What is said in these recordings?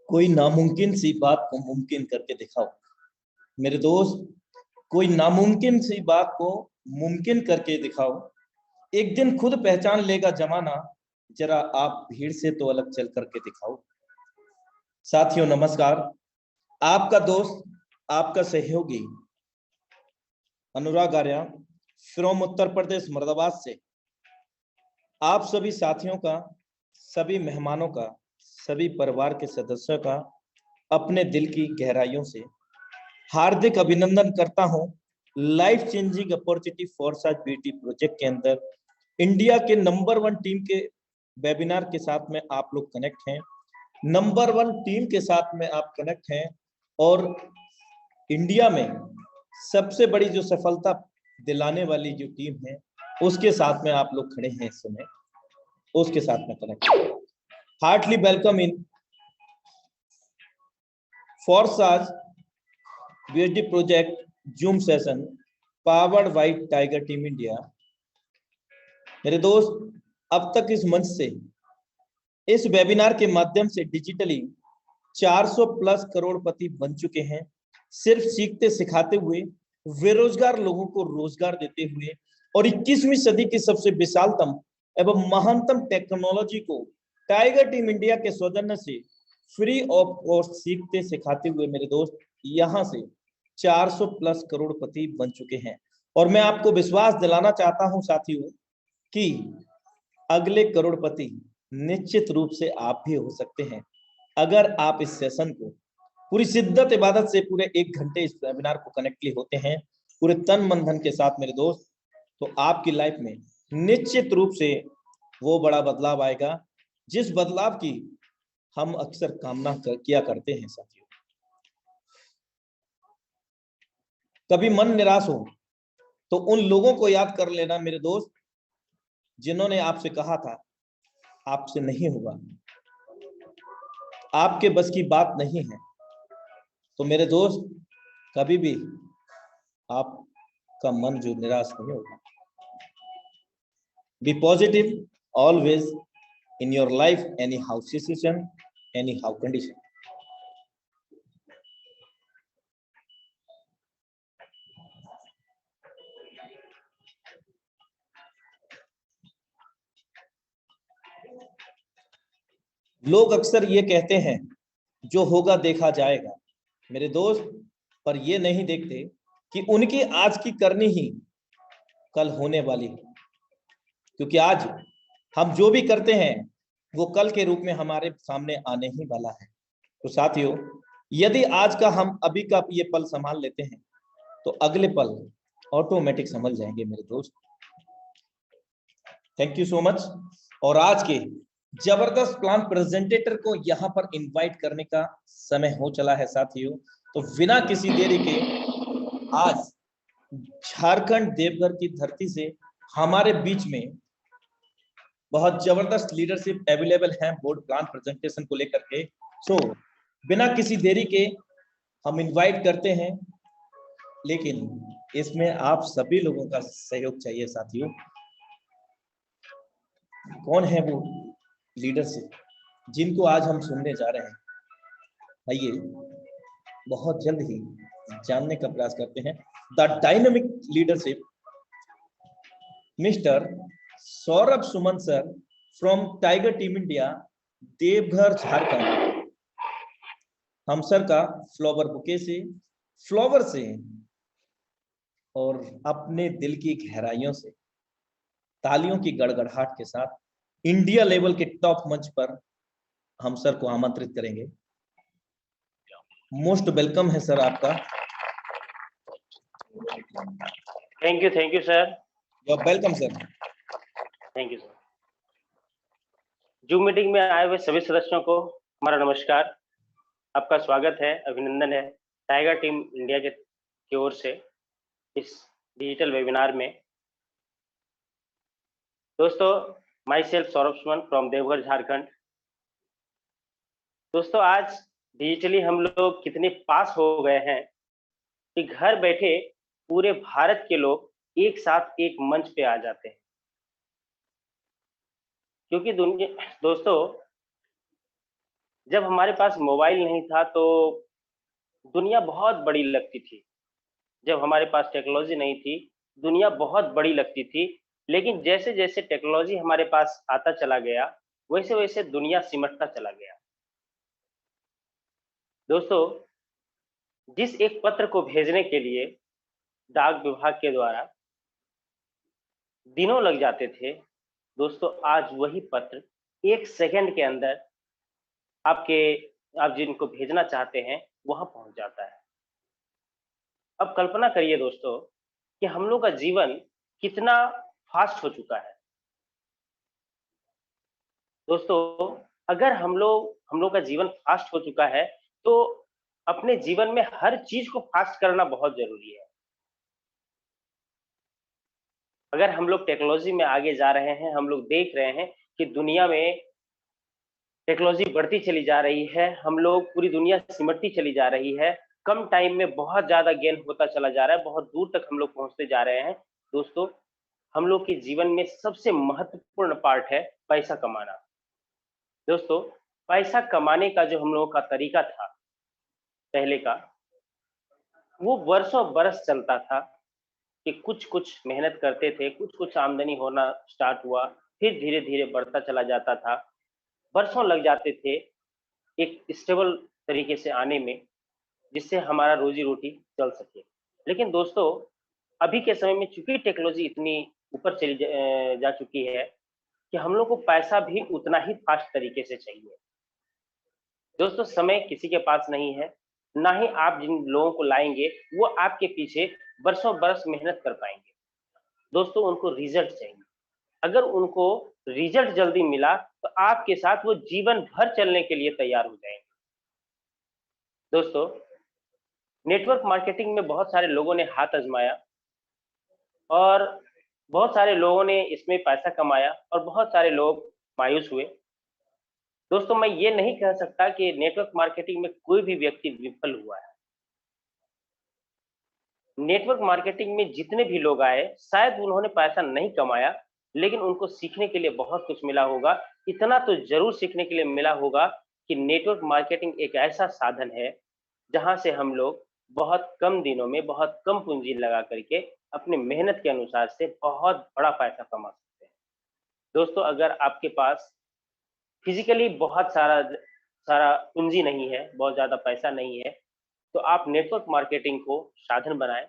कोई नामुमकिन सी बात को मुमकिन करके दिखाओ। मेरे दोस्त, कोई नामुमकिन सी बात को मुमकिन करके दिखाओ। एक दिन खुद पहचान लेगा जमाना। जरा आप भीड़ से तो अलग चल करके दिखाओ। साथियों नमस्कार। आपका दोस्त, आपका सहयोगी अनुराग आर्या फ्रॉम उत्तर प्रदेश मुरादाबाद से आप सभी साथियों का, सभी मेहमानों का, सभी परिवार के सदस्यों का अपने दिल की गहराइयों से हार्दिक अभिनंदन करता हूं। Life changing opportunity for such beauty project के अंदर इंडिया के नंबर 1 टीम के वेबिनार के साथ में आप लोग कनेक्ट हैं। नंबर 1 टीम के साथ में आप कनेक्ट हैं और इंडिया में सबसे बड़ी जो सफलता दिलाने वाली जो टीम है उसके साथ में आप लोग खड़े हैं। इस समय उसके साथ में connect. Heartily welcome in Forsage BHD project zoom session powered by tiger team India. मेरे दोस्त, अब तक इस मंच से, इस वेबिनार के माध्यम से डिजिटली 400 प्लस करोड़पति बन चुके हैं। सिर्फ सीखते सिखाते हुए, बेरोजगार लोगों को रोजगार देते हुए और 21वीं सदी की सबसे विशालतम एवं महानतम टेक्नोलॉजी को टाइगर टीम इंडिया के सौजन्य से फ्री ऑफ कॉस्ट सीखते सिखाते हुए मेरे दोस्त यहां से 400 प्लस करोड़पति बन चुके हैं। और मैं आपको विश्वास दिलाना चाहता हूं साथियों कि अगले करोड़पति निश्चित रूप से आप भी हो सकते हैं अगर आप इस सेशन को पूरी शिद्दत इबादत से पूरे 1 घंटे इस वेबिनार को कनेक्टली होते हैं पूरे तन मन धन के साथ मेरे दोस्त, तो आपकी लाइफ में निश्चित रूप से वो बड़ा बदलाव आएगा जिस बदलाव की हम अक्सर कामना किया करते हैं। साथियों, कभी मन निराश हो तो उन लोगों को याद कर लेना मेरे दोस्त जिन्होंने आपसे कहा था आपसे नहीं होगा, आपके बस की बात नहीं है। तो मेरे दोस्त, कभी भी आपका मन जो निराश नहीं होगा। Be positive always in your life, anyhow situation, anyhow condition. लोग अक्सर ये कहते हैं जो होगा देखा जाएगा मेरे दोस्त, पर ये नहीं देखते कि उनकी आज की करनी ही कल होने वाली है। क्योंकि आज हम जो भी करते हैं वो कल के रूप में हमारे सामने आने ही वाला है। तो साथियों, यदि आज का हम अभी का ये पल संभाल लेते हैं तो अगले पल ऑटोमेटिक समझ जाएंगे मेरे दोस्त। Thank you so much. और आज के जबरदस्त प्लान प्रेजेंटेटर को यहाँ पर इनवाइट करने का समय हो चला है साथियों। तो बिना किसी देरी के आज झारखंड देवघर की धरती से हमारे बीच में बहुत जबरदस्त लीडरशिप अवेलेबल है बोर्ड प्लान प्रेजेंटेशन को लेकर के। सो बिना किसी देरी के हम इनवाइट करते हैं, लेकिन इसमें आप सभी लोगों का सहयोग चाहिए साथियों। कौन है वो लीडरशिप जिनको आज हम सुनने जा रहे हैं? आइए बहुत जल्द ही जानने का प्रयास करते हैं। The dynamic leadership mister Saurabh Suman sir from tiger team India, Deoghar Jharkhand. हम सर का फ्लावर बुके से, फ्लावर से और अपने दिल की गहराइयों से तालियों की गड़गड़ाहट के साथ इंडिया लेवल के टॉप मंच पर हम सर को आमंत्रित करेंगे। मोस्ट वेलकम है सर आपका। Thank you sir. You are welcome sir. Thank you sir. Zoom meeting में आए हुए सभी सदस्यों को हमारा नमस्कार। आपका स्वागत है, अभिनंदन है टाइगर टीम इंडिया की ओर से इस डिजिटल वेबिनार में। दोस्तों, my self Saurabh Suman from Deoghar Jharkhand. दोस्तों, आज डिजिटली हम लोग कितने पास हो गए हैं कि घर बैठे पूरे भारत के लोग एक साथ एक मंच पे आ जाते हैं। क्योंकि दोस्तों, जब हमारे पास मोबाइल नहीं था तो दुनिया बहुत बड़ी लगती थी। जब हमारे पास टेक्नोलॉजी नहीं थी, दुनिया बहुत बड़ी लगती थी। लेकिन जैसे-जैसे टेक्नोलॉजी हमारे पास आता चला गया, वैसे-वैसे दुनिया सिमटता चला गया। दोस्तों, जिस एक पत्र को भेजने के लिए डाक विभाग के द्वारा दिनों लग जाते थे, दोस्तों आज वही पत्र 1 सेकंड के अंदर आपके आप जिनको भेजना चाहते हैं, वहाँ पहुँच जाता है। अब कल्पना करिए दोस्तों कि हम लोग का जीवन कितना फ़ास्ट हो चुका है। दोस्तों, अगर हम लोग का जीवन फ़ास्ट हो चुका है, तो अपने जीवन में हर चीज़ को फ़ास्ट करना बहुत ज़रूरी है। अगर हम लोग टेक्नोलॉजी में आगे जा रहे हैं, हम लोग देख रहे हैं कि दुनिया में टेक्नोलॉजी बढ़ती चली जा रही है, हम लोग पूरी दुनिया सिमटती चली जा रही है, कम टाइम में बहुत ज़्यादा गेन होता चला जा रहा है, बहुत दूर तक हम लोग पहुँचते जा रहे हैं। दोस्तों, हम लोग के जीवन में सबसे महत्वपूर्ण पार्ट है पैसा कमाना। दोस्तों, पैसा कमाने का जो हम लोगों का तरीका था पहले का, वो वर्षों बरस चलता था कि कुछ-कुछ मेहनत करते थे, कुछ-कुछ आमदनी होना स्टार्ट हुआ, फिर धीरे-धीरे बढ़ता चला जाता था। बरसों लग जाते थे एक स्टेबल तरीके से आने में, जिससे हमारा रोज़ी-रोटी चल सके। लेकिन दोस्तों, अभी के समय में चूँकि टेक्नोलॉज़ी इतनी ऊपर जा चुकी है कि हम लोग को पैसा भी उतना ही फ़ास्ट तरीके से चाहिए। दोस्तों, समय किसी के पास नहीं है, ना ही आप जिन लोगों को लाएँगे, वो आपके पीछे बरसों बरस मेहनत कर पाएँगे। दोस्तों, उनको रिज़ल्ट चाहिए। अगर उनको रिज़ल्ट जल्दी मिला, तो आपके साथ वो जीवन भर चलने के लिए तैयार हो जाएँगे। दोस्तों, नेटवर्क मार्केटिंग में बहुत सारे लोगों ने हाथ आज़माया और बहुत सारे लोगों ने इसमें पैसा कमाया और बहुत सारे लोग मायूस हुए। दोस्तों, मैं ये नहीं कह सकता कि नेटवर्क मार्केटिंग में कोई भी व्यक्ति विफल हुआ है। नेटवर्क मार्केटिंग में जितने भी लोग आए, शायद उन्होंने पैसा नहीं कमाया, लेकिन उनको सीखने के लिए बहुत कुछ मिला होगा। इतना तो ज़रूर सीखने के लिए मिला होगा कि नेटवर्क मार्केटिंग एक ऐसा साधन है, जहाँ से हम लोग बहुत कम दिनों में, बहुत कम पूँजी लगा करके अपनी मेहनत के अनुसार से बहुत बड़ा पैसा कमा सकते हैं। दोस्तों, अगर आपके पास फिज़िकली बहुत सारा पूँजी नहीं है, बहुत ज़्यादा पैसा नहीं है, तो आप नेटवर्क मार्केटिंग को साधन बनाएँ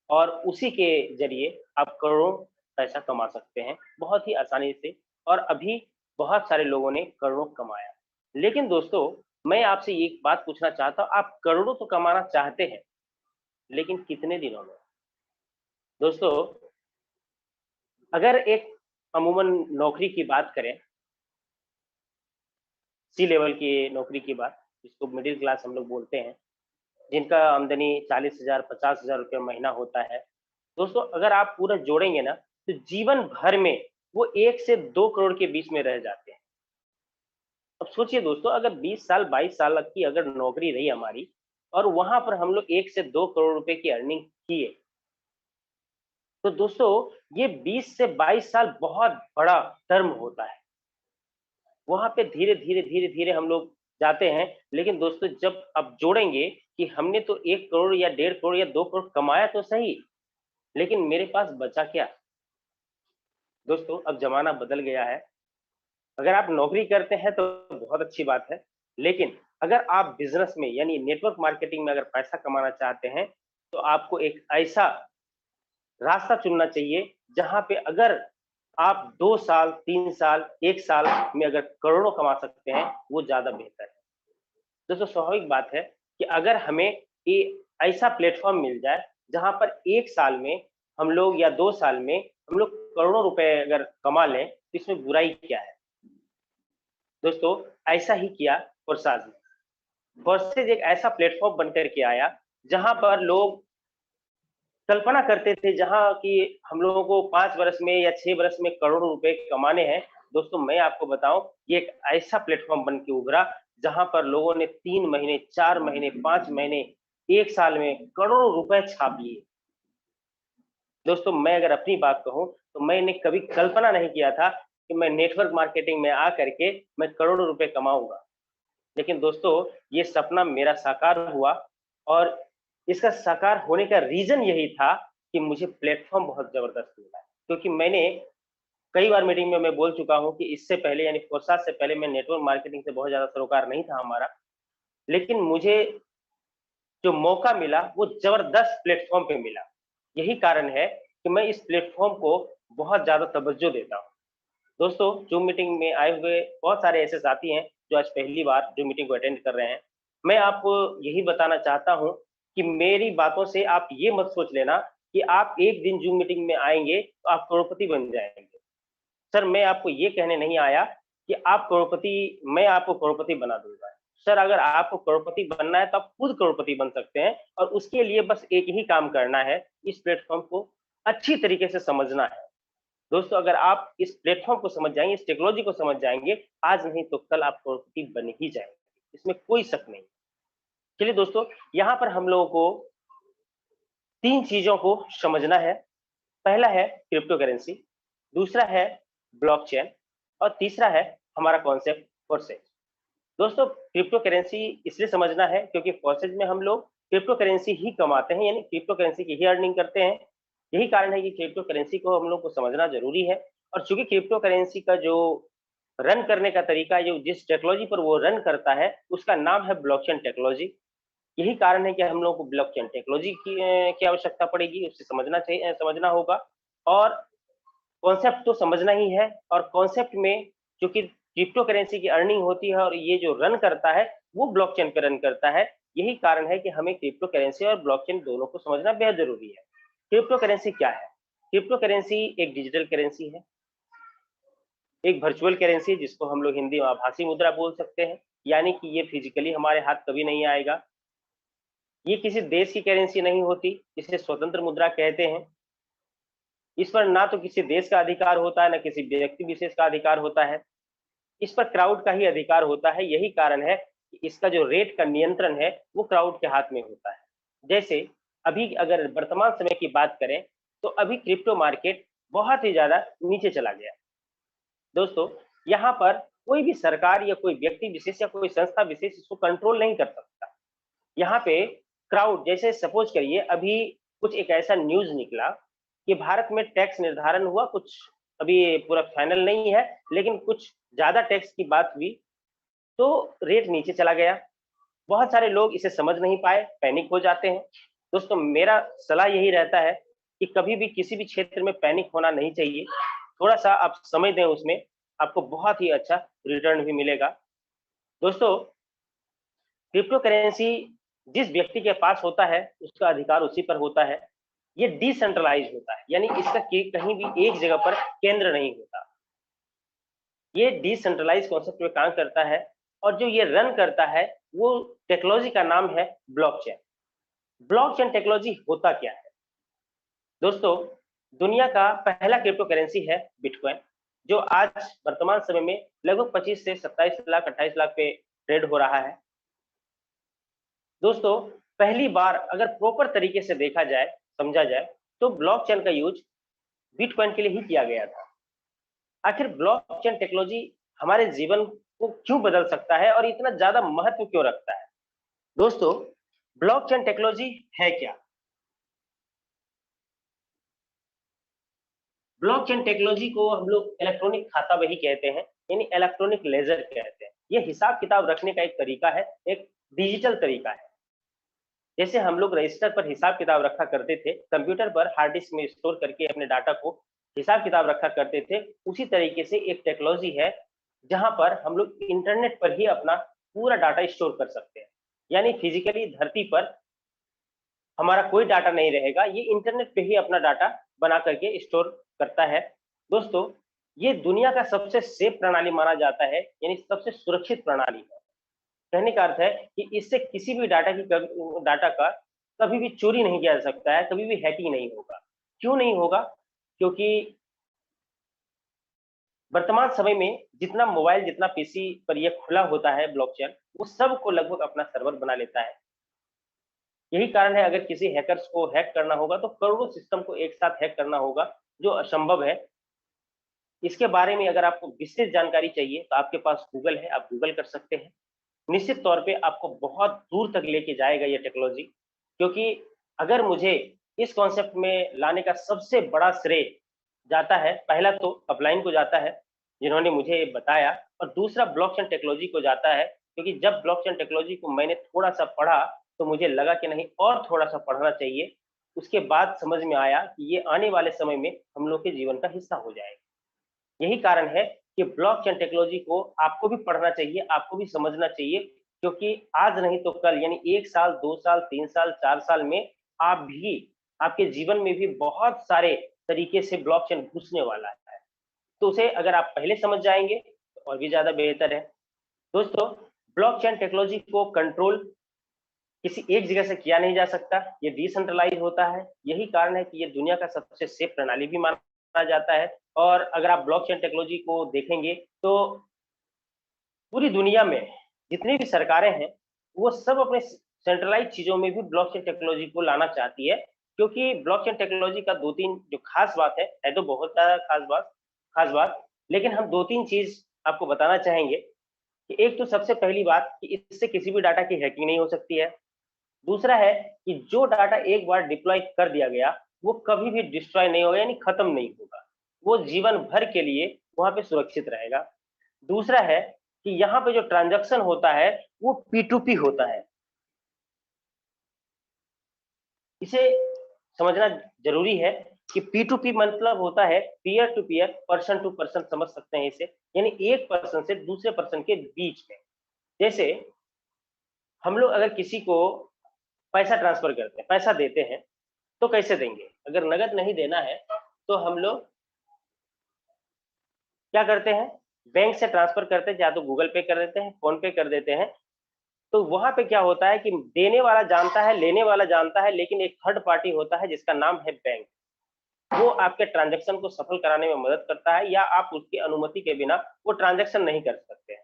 और उसी के ज़रिए आप करोड़ों पैसा कमा सकते हैं, बहुत ही आसानी से और अभी बहुत सारे लोगों ने करोड़ों कमाया। लेकिन दोस्तों, मैं आपसे एक बात पूछना चाहता हूँ, आप करोड़ों तो कमाना चाहते हैं, लेकिन कितने दिनों में? दोस्तों, अगर एक अमूमन नौकरी की बात करें, सी लेवल की नौकरी की बात, जिसको मिडिल क्लास हम लोग बोलते हैं, जिनका आमदनी 40,000 ₹50,000 रुपए महीना होता है। दोस्तों, अगर आप पूरा जोड़ेंगे ना, तो जीवन भर में वो 1 से 2 करोड़ के बीच में रह जाते हैं। अब सोचिए दोस्तों, अगर 20 साल, 22 साल की अगर नौकरी रही हमारी और वहाँ पर हम लोग 1 से 2 करोड़ रुपए की अर्निंग किए, तो दोस्तों ये 20 से 22 साल बहुत बड़ा टर्म होता है। वहाँ पे धीरे-धीरे, धीरे-धीरे हम लोग जाते हैं, लेकिन दोस्तों जब आप जोड़ेंगे कि हमने तो 1 करोड़ या डेढ़ करोड़ या 2 करोड़ कमाया तो सही, लेकिन मेरे पास बचा क्या? दोस्तों, अब ज़माना बदल गया है। अगर आप नौकरी करते हैं तो बहुत अच्छी बात है, लेकिन अगर आप बिज़नेस में यानी नेटवर्क मार्केटिंग में अगर पैसा कमाना चाहते हैं, तो आपको एक ऐसा रास्ता चुनना चाहिए, जहाँ पे अगर आप 2 साल, 3 साल, 1 साल में अगर करोड़ों कमा सकते हैं, वो ज़्यादा बेहतर है। दोस्तों, स्वाभाविक बात है कि अगर हमें ए ऐसा प्लेटफ़ॉर्म मिल जाए, जहाँ पर 1 साल में हम लोग या 2 साल में हम लोग करोड़ों रुपए अगर कमा लें, तो इसमें बुराई क्या है? दोस्तों, ऐसा ही किया कोर्साज़ ने। कोर्सेज़ एक ऐसा प्लेटफ़ॉर्म बन कर के आया, जहाँ पर लोग कल्पना करते थे जहाँ कि हम लोगों को 5 वर्ष में या 6 वर्ष में करोड़ों रुपए कमाने हैं। दोस्तों, मैं आपको बताऊँ, ये एक ऐसा प्लेटफ़ॉर्म बन के उभरा, जहाँ पर लोगों ने 3 महीने, 4 महीने, 5 महीने, 1 साल में करोड़ों रुपए छाप लिए। दोस्तों, मैं अगर अपनी बात कहूँ, तो मैंने कभी कल्पना नहीं किया था कि मैं नेटवर्क मार्केटिंग में आ करके मैं करोड़ों रुपए कमाऊँगा। लेकिन दोस्तों ये सपना मेरा साकार हुआ, और इसका साकार होने का रीज़न यही था कि मुझे प्लेटफ़ॉर्म बहुत ज़बरदस्त मिला। क्योंकि मैंने कई बार मीटिंग में मैं बोल चुका हूँ कि इससे पहले यानी फोरसात से पहले मैं नेटवर्क मार्केटिंग से बहुत ज़्यादा सरोकार नहीं था हमारा। लेकिन मुझे जो मौका मिला वो ज़बरदस्त प्लेटफ़ॉर्म पे मिला। यही कारण है कि मैं इस प्लेटफ़ॉर्म को बहुत ज़्यादा तवज्जो देता हूँ। दोस्तों, ज़ूम मीटिंग में आए हुए बहुत सारे ऐसे साथी हैं जो आज पहली बार ज़ूम मीटिंग को अटेंड कर रहे हैं। मैं आपको यही बताना चाहता हूँ कि मेरी बातों से आप ये मत सोच लेना कि आप एक दिन ज़ूम मीटिंग में आएँगे तो आप करोड़पति बन जाएँगे। सर, मैं आपको ये कहने नहीं आया कि मैं आपको करोड़पति बना दूँगा। सर, अगर आपको करोड़पति बनना है तो आप खुद करोड़पति बन सकते हैं, और उसके लिए बस एक ही काम करना है, इस प्लेटफ़ॉर्म को अच्छी तरीके से समझना है। दोस्तों, अगर आप इस प्लेटफ़ॉर्म को समझ जाएँगे, इस टेक्नोलॉजी को समझ जाएँगे, आज नहीं तो कल आप करोड़पति बन ही जाएँगे, इसमें कोई शक नहीं। चलिए दोस्तों, यहाँ पर हम लोगों को 3 चीज़ों को समझना है। पहला है क्रिप्टो करेंसी, दूसरा है ब्लॉकचेन, और तीसरा है हमारा कॉन्सेप्ट फोर्सेज। दोस्तों, क्रिप्टो करेंसी इसलिए समझना है क्योंकि फोर्सेज में हम लोग क्रिप्टो करेंसी ही कमाते हैं, यानी क्रिप्टो करेंसी की ही अर्निंग करते हैं। यही कारण है कि क्रिप्टो करेंसी को हम लोग को समझना ज़रूरी है, और चूँकि क्रिप्टो करेंसी का जो रन करने का तरीका है, जो जिस टेक्नोलॉजी पर वो रन करता है, उसका नाम है ब्लॉकचेन टेक्नोलॉजी। यही कारण है कि हम लोगों को ब्लॉकचेन टेक्नोलॉजी की आवश्यकता पड़ेगी, उसे समझना होगा, और कॉन्सेप्ट तो समझना ही है। और कॉन्सेप्ट में चूँकि क्रिप्टो करेंसी की अर्निंग होती है और ये जो रन करता है, वो ब्लॉकचेन पे रन करता है। यही कारण है कि हमें क्रिप्टो करेंसी और ब्लॉकचेन दोनों को समझना बेहद ज़रूरी है। क्रिप्टो करेंसी क्या है? क्रिप्टो करेंसी एक डिजिटल करेंसी है, एक वर्चुअल करेंसी जिसको हम लोग हिंदी में आभासी मुद्रा बोल सकते हैं, यानी कि ये फिज़िकली हमारे हाथ कभी नहीं आएगा। ये किसी देश की करेंसी नहीं होती, इसे स्वतंत्र मुद्रा कहते हैं। इस पर ना तो किसी देश का अधिकार होता है, ना किसी व्यक्ति विशेष का अधिकार होता है। इस पर क्राउड का ही अधिकार होता है। यही कारण है कि इसका जो रेट का नियंत्रण है, वो क्राउड के हाथ में होता है। जैसे अभी अगर वर्तमान समय की बात करें, तो अभी क्रिप्टो मार्केट बहुत ही ज़्यादा नीचे चला गया है। दोस्तों, यहाँ पर कोई भी सरकार या कोई व्यक्ति विशेष या कोई संस्था विशेष इसको कंट्रोल नहीं कर सकता। यहाँ पे क्राउड, जैसे सपोज करिए अभी कुछ एक ऐसा न्यूज़ निकला कि भारत में टैक्स निर्धारण हुआ, कुछ अभी पूरा फाइनल नहीं है, लेकिन कुछ ज़्यादा टैक्स की बात हुई, तो रेट नीचे चला गया। बहुत सारे लोग इसे समझ नहीं पाए, पैनिक हो जाते हैं। दोस्तों, मेरा सलाह यही रहता है कि कभी भी किसी भी क्षेत्र में पैनिक होना नहीं चाहिए। थोड़ा-सा आप समय दें उसमें, आपको बहुत ही अच्छा रिटर्न भी मिलेगा। दोस्तों, क्रिप्टो करेंसी जिस व्यक्ति के पास होता है, उसका अधिकार उसी पर होता है। ये डिसेंट्रलाइज़ होता है, यानी इसका कि कहीं भी एक जगह पर केंद्र नहीं होता। ये डिसेंट्रलाइज़ कॉन्सेप्ट में काम करता है, और जो ये रन करता है, वो टेक्नोलॉजी का नाम है ब्लॉकचेन। ब्लॉकचेन टेक्नोलॉजी होता क्या है? दोस्तों, दुनिया का पहला क्रिप्टो करेंसी है बिटकॉइन, जो आज वर्तमान समय में लगभग 25 से 27 लाख, 28 लाख पे ट्रेड हो रहा है। दोस्तों, पहली बार अगर प्रॉपर तरीके से देखा जाए, समझा जाए, तो ब्लॉकचेन का यूज़ बिटकॉइन के लिए ही किया गया था। आखिर ब्लॉकचेन टेक्नोलॉजी हमारे जीवन को क्यों बदल सकता है और इतना ज़्यादा महत्व क्यों रखता है? दोस्तों, ब्लॉकचेन टेक्नोलॉजी है क्या? ब्लॉकचेन टेक्नोलॉजी को हम लोग इलेक्ट्रॉनिक खाता बही कहते हैं, यानी इलेक्ट्रॉनिक लेजर कहते हैं। ये हिसाब-किताब रखने का एक तरीका है, एक डिजिटल तरीका है। जैसे हम लोग रजिस्टर पर हिसाब-किताब रखा करते थे, कंप्यूटर पर हार्ड डिस्क में स्टोर करके अपने डाटा को हिसाब-किताब रखा करते थे, उसी तरीके से एक टेक्नोलॉजी है, जहाँ पर हम लोग इंटरनेट पर ही अपना पूरा डाटा स्टोर कर सकते हैं। यानी फिज़िकली धरती पर हमारा कोई डाटा नहीं रहेगा, ये इंटरनेट पे ही अपना डाटा बना करके स्टोर करता है। दोस्तों, ये दुनिया का सबसे सेफ प्रणाली माना जाता है, यानी सबसे सुरक्षित प्रणाली है। कहने का अर्थ है कि इससे किसी भी डाटा का कभी भी चोरी नहीं किया जा सकता है, कभी भी हैकिंग नहीं होगा। क्यों नहीं होगा? क्योंकि वर्तमान समय में जितना मोबाइल, जितना पीसी पर ये खुला होता है ब्लॉकचेन, वो सबको लगभग अपना सर्वर बना लेता है। यही कारण है, अगर किसी हैकर्स को हैक करना होगा तो करोड़ों सिस्टम को एक साथ हैक करना होगा, जो असंभव है। इसके बारे में अगर आपको विशेष जानकारी चाहिए तो आपके पास गूगल है, आप गूगल कर सकते हैं। निश्चित तौर पे आपको बहुत दूर तक लेके जाएगा ये टेक्नोलॉजी। क्योंकि अगर मुझे इस कॉन्सेप्ट में लाने का सबसे बड़ा श्रेय जाता है, पहला तो अपलाइन को जाता है, जिन्होंने मुझे ये बताया, और दूसरा ब्लॉकचेन टेक्नोलॉजी को जाता है, क्योंकि जब ब्लॉकचेन टेक्नोलॉजी को मैंने थोड़ा-सा पढ़ा, तो मुझे लगा कि नहीं और थोड़ा-सा पढ़ना चाहिए। उसके बाद समझ में आया कि ये आने वाले समय में हम लोग के जीवन का हिस्सा हो जाएगा। यही कारण है कि ब्लॉकचेन टेक्नोलॉजी को आपको भी पढ़ना चाहिए, आपको भी समझना चाहिए, क्योंकि आज नहीं तो कल यानी 1 साल, 2 साल, 3 साल, 4 साल में आप भी आपके जीवन में भी बहुत सारे तरीके से ब्लॉकचेन घुसने वाला है। तो उसे अगर आप पहले समझ जाएँगे तो और भी ज़्यादा बेहतर है। दोस्तों, ब्लॉकचेन टेक्नोलॉजी को कंट्रोल किसी एक जगह से किया नहीं जा सकता, ये डिसेंट्रलाइज होता है। यही कारण है कि ये दुनिया का सबसे सेफ प्रणाली भी माना जाता है। और अगर आप ब्लॉकचेन टेक्नोलॉजी को देखेंगे तो पूरी दुनिया में जितनी भी सरकारें हैं, वो सब अपने सेंट्रलाइज चीज़ों में भी ब्लॉकचेन टेक्नोलॉजी को लाना चाहती है, क्योंकि ब्लॉकचेन टेक्नोलॉजी का 2-3 जो खास बात है तो बहुत ज़्यादा खास बात, लेकिन हम 2-3 चीज़ आपको बताना चाहेंगे कि एक तो सबसे पहली बात कि इससे किसी भी डाटा की हैकिंग नहीं हो सकती है। दूसरा है कि जो डाटा एक बार डिप्लॉय कर दिया गया, वो कभी भी डिस्ट्रॉय नहीं होगा यानी खत्म नहीं होगा। वो जीवन भर के लिए वहाँ पे सुरक्षित रहेगा। दूसरा है कि यहाँ पे जो ट्रांज़ैक्शन होता है, वो P2P होता है। इसे समझना ज़रूरी है कि P2P मतलब होता है peer to peer, person to person समझ सकते हैं इसे, यानी एक पर्सन से दूसरे पर्सन के बीच में। जैसे हम लोग अगर किसी को पैसा ट्रांसफ़र करते हैं, पैसा देते हैं, तो कैसे देंगे? अगर नकद नहीं देना है, तो हम लोग क्या करते हैं? बैंक से ट्रांसफ़र करते हैं, या तो गूगल पे कर देते हैं, फ़ोन पे कर देते हैं। तो वहाँ पे क्या होता है कि देने वाला जानता है, लेने वाला जानता है, लेकिन एक थर्ड पार्टी होता है जिसका नाम है बैंक। वो आपके ट्रांज़ैक्शन को सफल कराने में मदद करता है, या आप उसकी अनुमति के बिना वो ट्रांज़ैक्शन नहीं कर सकते हैं।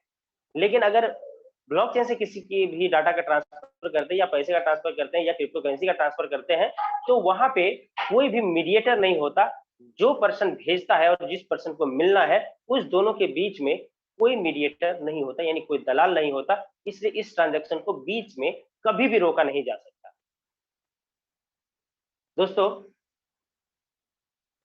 लेकिन अगर ब्लॉकचेन से किसी की भी डाटा का ट्रांसफर करते हैं, या पैसे का ट्रांसफर करते हैं, या क्रिप्टो करेंसी का ट्रांसफर करते हैं, तो वहां पे कोई भी मीडिएटर नहीं होता। जो पर्सन भेजता है और जिस पर्सन को मिलना है, उस दोनों के बीच में कोई मीडिएटर नहीं होता, यानी कोई दलाल नहीं होता। इसलिए इस ट्रांजैक्शन को बीच में कभी भी रोका नहीं जा सकता। दोस्तों,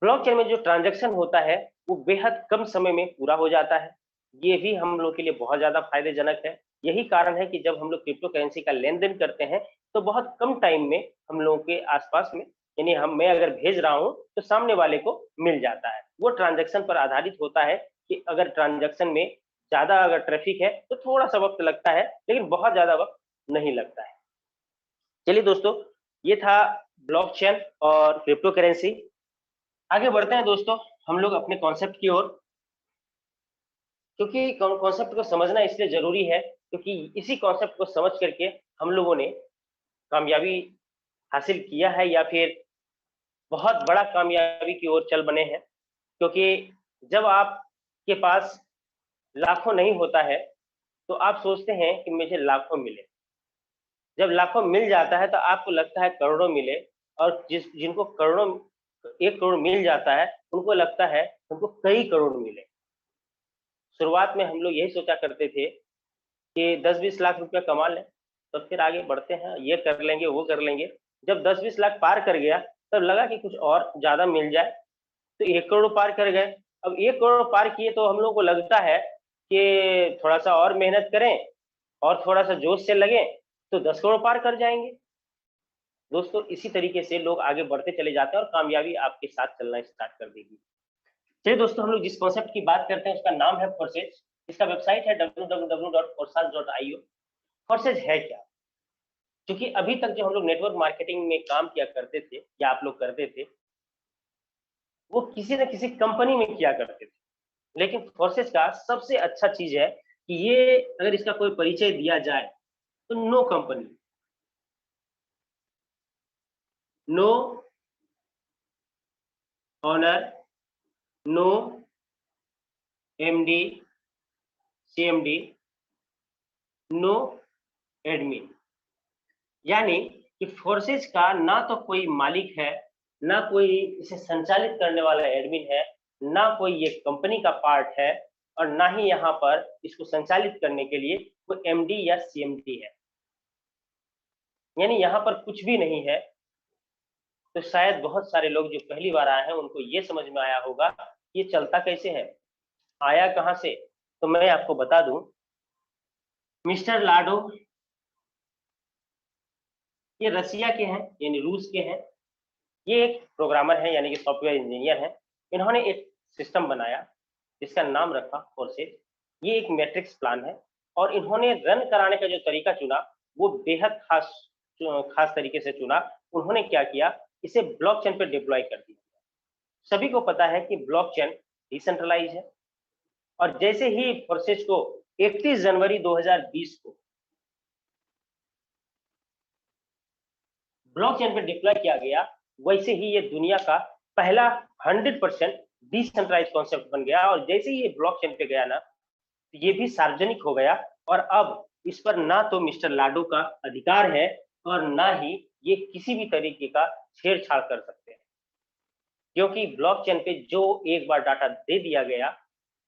ब्लॉकचेन में जो ट्रांजैक्शन होता है, वो बेहद कम समय में पूरा हो जाता है। ये भी हम लोग के लिए बहुत ज़्यादा फ़ायदेजनक है। यही कारण है कि जब हम लोग क्रिप्टो करेंसी का लेन-देन करते हैं, तो बहुत कम टाइम में हम लोगों के आस-पास में, यानी मैं अगर भेज रहा हूँ, तो सामने वाले को मिल जाता है। वो ट्रांजैक्शन पर आधारित होता है कि अगर ट्रांजैक्शन में ज़्यादा अगर ट्रैफ़िक है, तो थोड़ा-सा वक़्त लगता है, लेकिन बहुत ज़्यादा वक़्त नहीं लगता है। चलिए दोस्तों, ये था ब्लॉकचेन और क्रिप्टो करेंसी। आगे बढ़ते हैं दोस्तों, हम लोग अपने कॉन्सेप्ट की ओर, क्योंकि कॉन्सेप्ट को समझना इसलिए ज़रूरी है, क्योंकि इसी कॉन्सेप्ट को समझ करके हम लोगों ने कामयाबी हासिल किया है, या फिर बहुत बड़ा कामयाबी की ओर चल बने हैं। क्योंकि जब आपके पास लाखों नहीं होता है, तो आप सोचते हैं कि मुझे लाखों मिले। जब लाखों मिल जाता है, तो आपको लगता है करोड़ों मिले, और जिनको करोड़ों 1 करोड़ मिल जाता है, उनको लगता है उनको कई करोड़ मिले। शुरुआत में हम लोग यही सोचा करते थे कि 10-20 लाख रुपया कमा लें, तो फिर आगे बढ़ते हैं, ये कर लेंगे, वो कर लेंगे। जब 10-20 लाख पार कर गया, तब लगा कि कुछ और ज़्यादा मिल जाए, तो 1 करोड़ पार कर गए। अब 1 करोड़ पार किए तो हम लोगों को लगता है कि थोड़ा-सा और मेहनत करें और थोड़ा-सा जोश से लगें, तो 10 करोड़ पार कर जाएँगे। दोस्तों, इसी तरीके से लोग आगे बढ़ते चले जाते हैं और कामयाबी आपके साथ चलना स्टार्ट कर देगी। चलिए दोस्तों, हम लोग जिस कॉन्सेप्ट की बात करते हैं उसका नाम है फोर्सेज। इसका वेबसाइट है www.forsage.io। फोर्सेज है क्या? क्योंकि अभी तक जो हम लोग नेटवर्क मार्केटिंग में काम किया करते थे, या आप लोग करते थे, वो किसी न किसी कंपनी में किया करते थे। लेकिन फोर्सेज का सबसे अच्छा चीज़ है कि ये अगर इसका कोई परिचय दिया जाए, तो no company, no owner, no MD, CMD, no admin. यानी कि फोर्सेज का ना तो कोई मालिक है, ना कोई इसे संचालित करने वाला एडमिन है, ना कोई ये कंपनी का पार्ट है। और ना ही यहाँ पर इसको संचालित करने के लिए कोई एमडी या सीएमडी है, यानी यहाँ पर कुछ भी नहीं है। तो शायद बहुत सारे लोग जो पहली बार आए हैं उनको ये समझ में आया होगा ये चलता कैसे है, आया कहाँ से। तो मैं आपको बता दूं, मिस्टर लाडो ये रसिया के हैं, यानी रूस के हैं। ये एक प्रोग्रामर है, यानी कि सॉफ्टवेयर इंजीनियर है। इन्होंने एक सिस्टम बनाया जिसका नाम रखा फोर्सेज। ये एक मैट्रिक्स प्लान है और इन्होंने रन कराने का जो तरीका चुना वो बेहद खास तरीके से चुना। उन्होंने क्या किया, इसे ब्लॉकचेन पे डिप्लॉय कर दिया। सभी को पता है कि ब्लॉकचेन डिसेंट्रलाइज है और जैसे ही फोर्सेज को 31 जनवरी 2020 को ब्लॉकचेन पे डिप्लॉय किया गया, वैसे ही ये दुनिया का पहला 100% डिसेंट्रलाइज कॉन्सेप्ट बन गया। और जैसे ही ये ब्लॉकचेन पे गया ना, ये भी सार्वजनिक हो गया और अब इस पर ना तो मिस्टर लाडो का अधिकार है और ना ही ये किसी भी तरीके का छेड़छाड़ कर सकते हैं, क्योंकि ब्लॉकचेन पे जो एक बार डाटा दे दिया गया,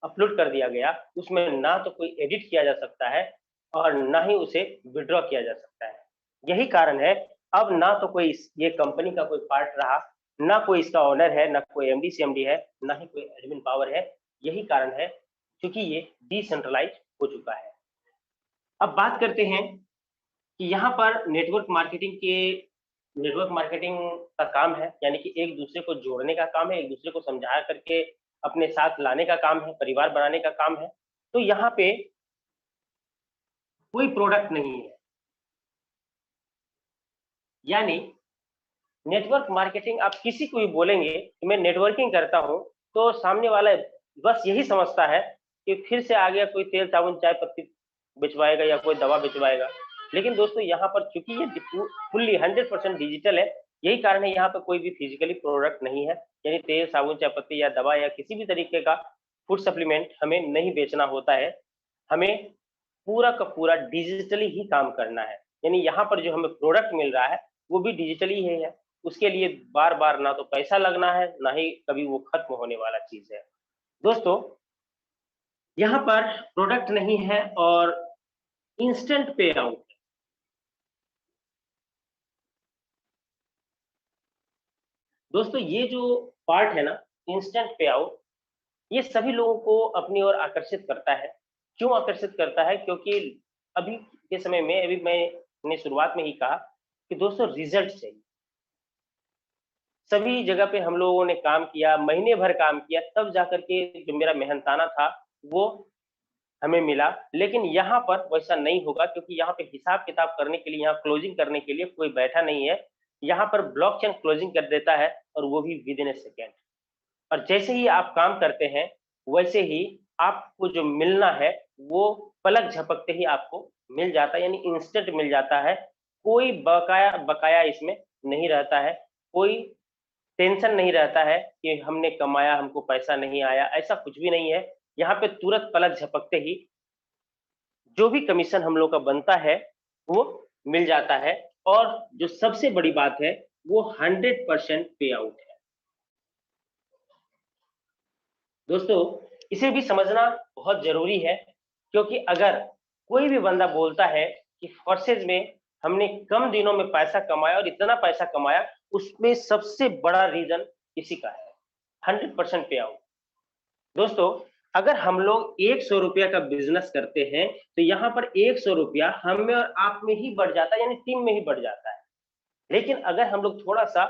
अपलोड कर दिया गया, उसमें ना तो कोई एडिट किया जा सकता है और ना ही उसे विड्रॉ किया जा सकता है। यही कारण है अब ना तो कोई ये कंपनी का कोई पार्ट रहा, ना कोई इसका ओनर है, ना कोई एमडी सीएमडी है, ना ही कोई एडमिन पावर है। यही कारण है क्योंकि ये डिसेंट्रलाइज हो चुका है। अब बात करते हैं कि यहाँ पर नेटवर्क मार्केटिंग का काम है, यानी कि एक दूसरे को जोड़ने का काम है, एक दूसरे को समझा करके अपने साथ लाने का काम है, परिवार बनाने का काम है। तो यहाँ पे कोई प्रोडक्ट नहीं है, यानी नेटवर्क मार्केटिंग आप किसी को भी बोलेंगे कि मैं नेटवर्किंग करता हूं, तो सामने वाला बस यही समझता है कि फिर से आ गया कोई तेल साबुन चाय पत्ती बेचवाएगा या कोई दवा बेचवाएगा। लेकिन दोस्तों यहाँ पर चूंकि ये फुल्ली 100% डिजिटल है, यही कारण है यहाँ पर कोई भी फिजिकली प्रोडक्ट नहीं है, यानी तेल साबुन चाय पत्ती या दवा या किसी भी तरीके का फूड सप्लीमेंट हमें नहीं बेचना होता है। हमें पूरा का पूरा डिजिटली ही काम करना है, यानी यहाँ पर जो हमें प्रोडक्ट मिल रहा है वो भी डिजिटली ही है। उसके लिए बार बार ना तो पैसा लगना है, ना ही कभी वो खत्म होने वाला चीज है। दोस्तों यहाँ पर प्रोडक्ट नहीं है और इंस्टेंट पे आउट। दोस्तों ये जो पार्ट है ना, इंस्टेंट पे आउट, ये सभी लोगों को अपनी ओर आकर्षित करता है। क्यों आकर्षित करता है? क्योंकि अभी के समय में, अभी मैंने शुरुआत में ही कहा कि दोस्तों रिजल्ट चाहिए। सभी जगह पे हम लोगों ने काम किया, महीने भर काम किया, तब जाकर के जो मेरा मेहनताना था वो हमें मिला। लेकिन यहाँ पर वैसा नहीं होगा, क्योंकि यहाँ पे हिसाब किताब करने के लिए, यहाँ क्लोजिंग करने के लिए कोई बैठा नहीं है। यहाँ पर ब्लॉकचेन क्लोजिंग कर देता है और वो भी विद इन ए सेकेंड। और जैसे ही आप काम करते हैं वैसे ही आपको जो मिलना है वो पलक झपकते ही आपको मिल जाता है, यानी इंस्टेंट मिल जाता है। कोई बकाया बकाया इसमें नहीं रहता है, कोई टेंशन नहीं रहता है कि हमने कमाया हमको पैसा नहीं आया, ऐसा कुछ भी नहीं है। यहाँ पे तुरंत पलक झपकते ही जो भी कमीशन हम लोग का बनता है वो मिल जाता है। और जो सबसे बड़ी बात है वो 100% पे आउट है। दोस्तों इसे भी समझना बहुत जरूरी है, क्योंकि अगर कोई भी बंदा बोलता है कि फोर्सेज में हमने कम दिनों में पैसा कमाया और इतना पैसा कमाया, उसमें सबसे बड़ा रीजन इसी का है, 100% पे आउट। दोस्तों अगर हम लोग 100 रुपया का बिजनेस करते हैं तो यहाँ पर 100 रुपया हम में और आप में ही बढ़ जाता है, यानी टीम में ही बढ़ जाता है। लेकिन अगर हम लोग थोड़ा सा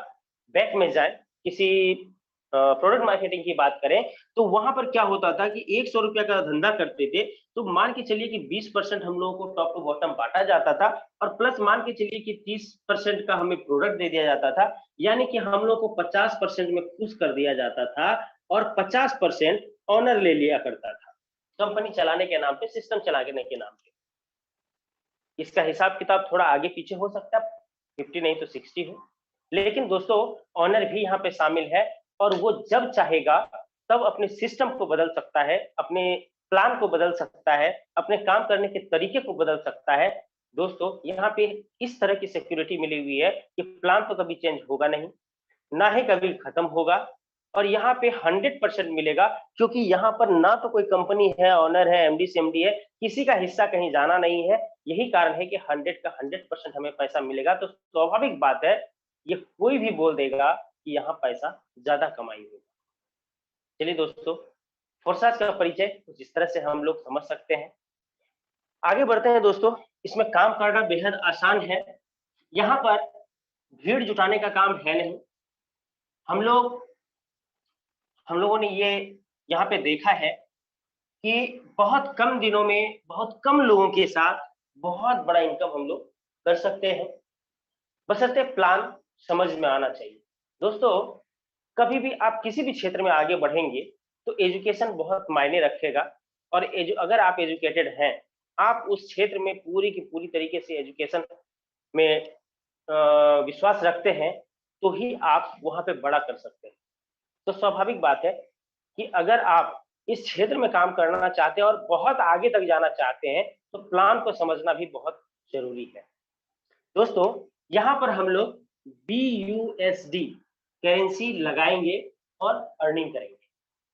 बैक में जाए, किसी प्रोडक्ट मार्केटिंग की बात करें, तो वहां पर क्या होता था कि 100 रुपया का धंधा करते थे तो मान के चलिए कि 20% हम लोगों को टॉप टू बॉटम बांटा जाता था और प्लस मान के चलिए कि 30% का हमें प्रोडक्ट दे दिया जाता था, यानी कि हम लोग को 50% में खुश कर दिया जाता था और 50% ऑनर ले लिया करता था, कंपनी चलाने के नाम पे, सिस्टम चलाने के नाम पे। इसका हिसाब किताब थोड़ा आगे पीछे हो सकता है, 50 नहीं तो 60 हो। लेकिन दोस्तों ऑनर भी यहाँ पे शामिल है और वो जब चाहेगा तब अपने सिस्टम को बदल सकता है, अपने प्लान को बदल सकता है, अपने काम करने के तरीके को बदल सकता है। दोस्तों यहाँ पे इस तरह की सिक्योरिटी मिली हुई है कि प्लान तो कभी चेंज होगा नहीं, ना ही कभी खत्म होगा और यहाँ पे 100% मिलेगा, क्योंकि यहाँ पर ना तो कोई कंपनी है, ऑनर है, एमडी सीएमडी है, किसी का हिस्सा कहीं जाना नहीं है। यही कारण है कि 100 का 100% हमें पैसा मिलेगा। तो स्वाभाविक बात है, ये कोई भी बोल देगा कि यहाँ पैसा ज्यादा कमाई होगी। चलिए दोस्तों, फोर्साज का परिचय कुछ इस तरह से हम लोग समझ सकते हैं। आगे बढ़ते हैं दोस्तों। इसमें काम करना बेहद आसान है। यहाँ पर भीड़ जुटाने का काम है नहीं। हम लोगों ने ये यहाँ पे देखा है कि बहुत कम दिनों में बहुत कम लोगों के साथ बहुत बड़ा इनकम हम लोग कर सकते हैं, बशर्ते प्लान समझ में आना चाहिए। दोस्तों, कभी भी आप किसी भी क्षेत्र में आगे बढ़ेंगे तो एजुकेशन बहुत मायने रखेगा। और अगर आप एजुकेटेड हैं, आप उस क्षेत्र में पूरी की पूरी तरीके से एजुकेशन में विश्वास रखते हैं, तो ही आप वहां पे बड़ा कर सकते हैं। तो स्वाभाविक बात है कि अगर आप इस क्षेत्र में काम करना चाहते हैं और बहुत आगे तक जाना चाहते हैं, तो प्लान को समझना भी बहुत जरूरी है। दोस्तों, यहाँ पर हम लोग BUSD करेंसी लगाएंगे और अर्निंग करेंगे,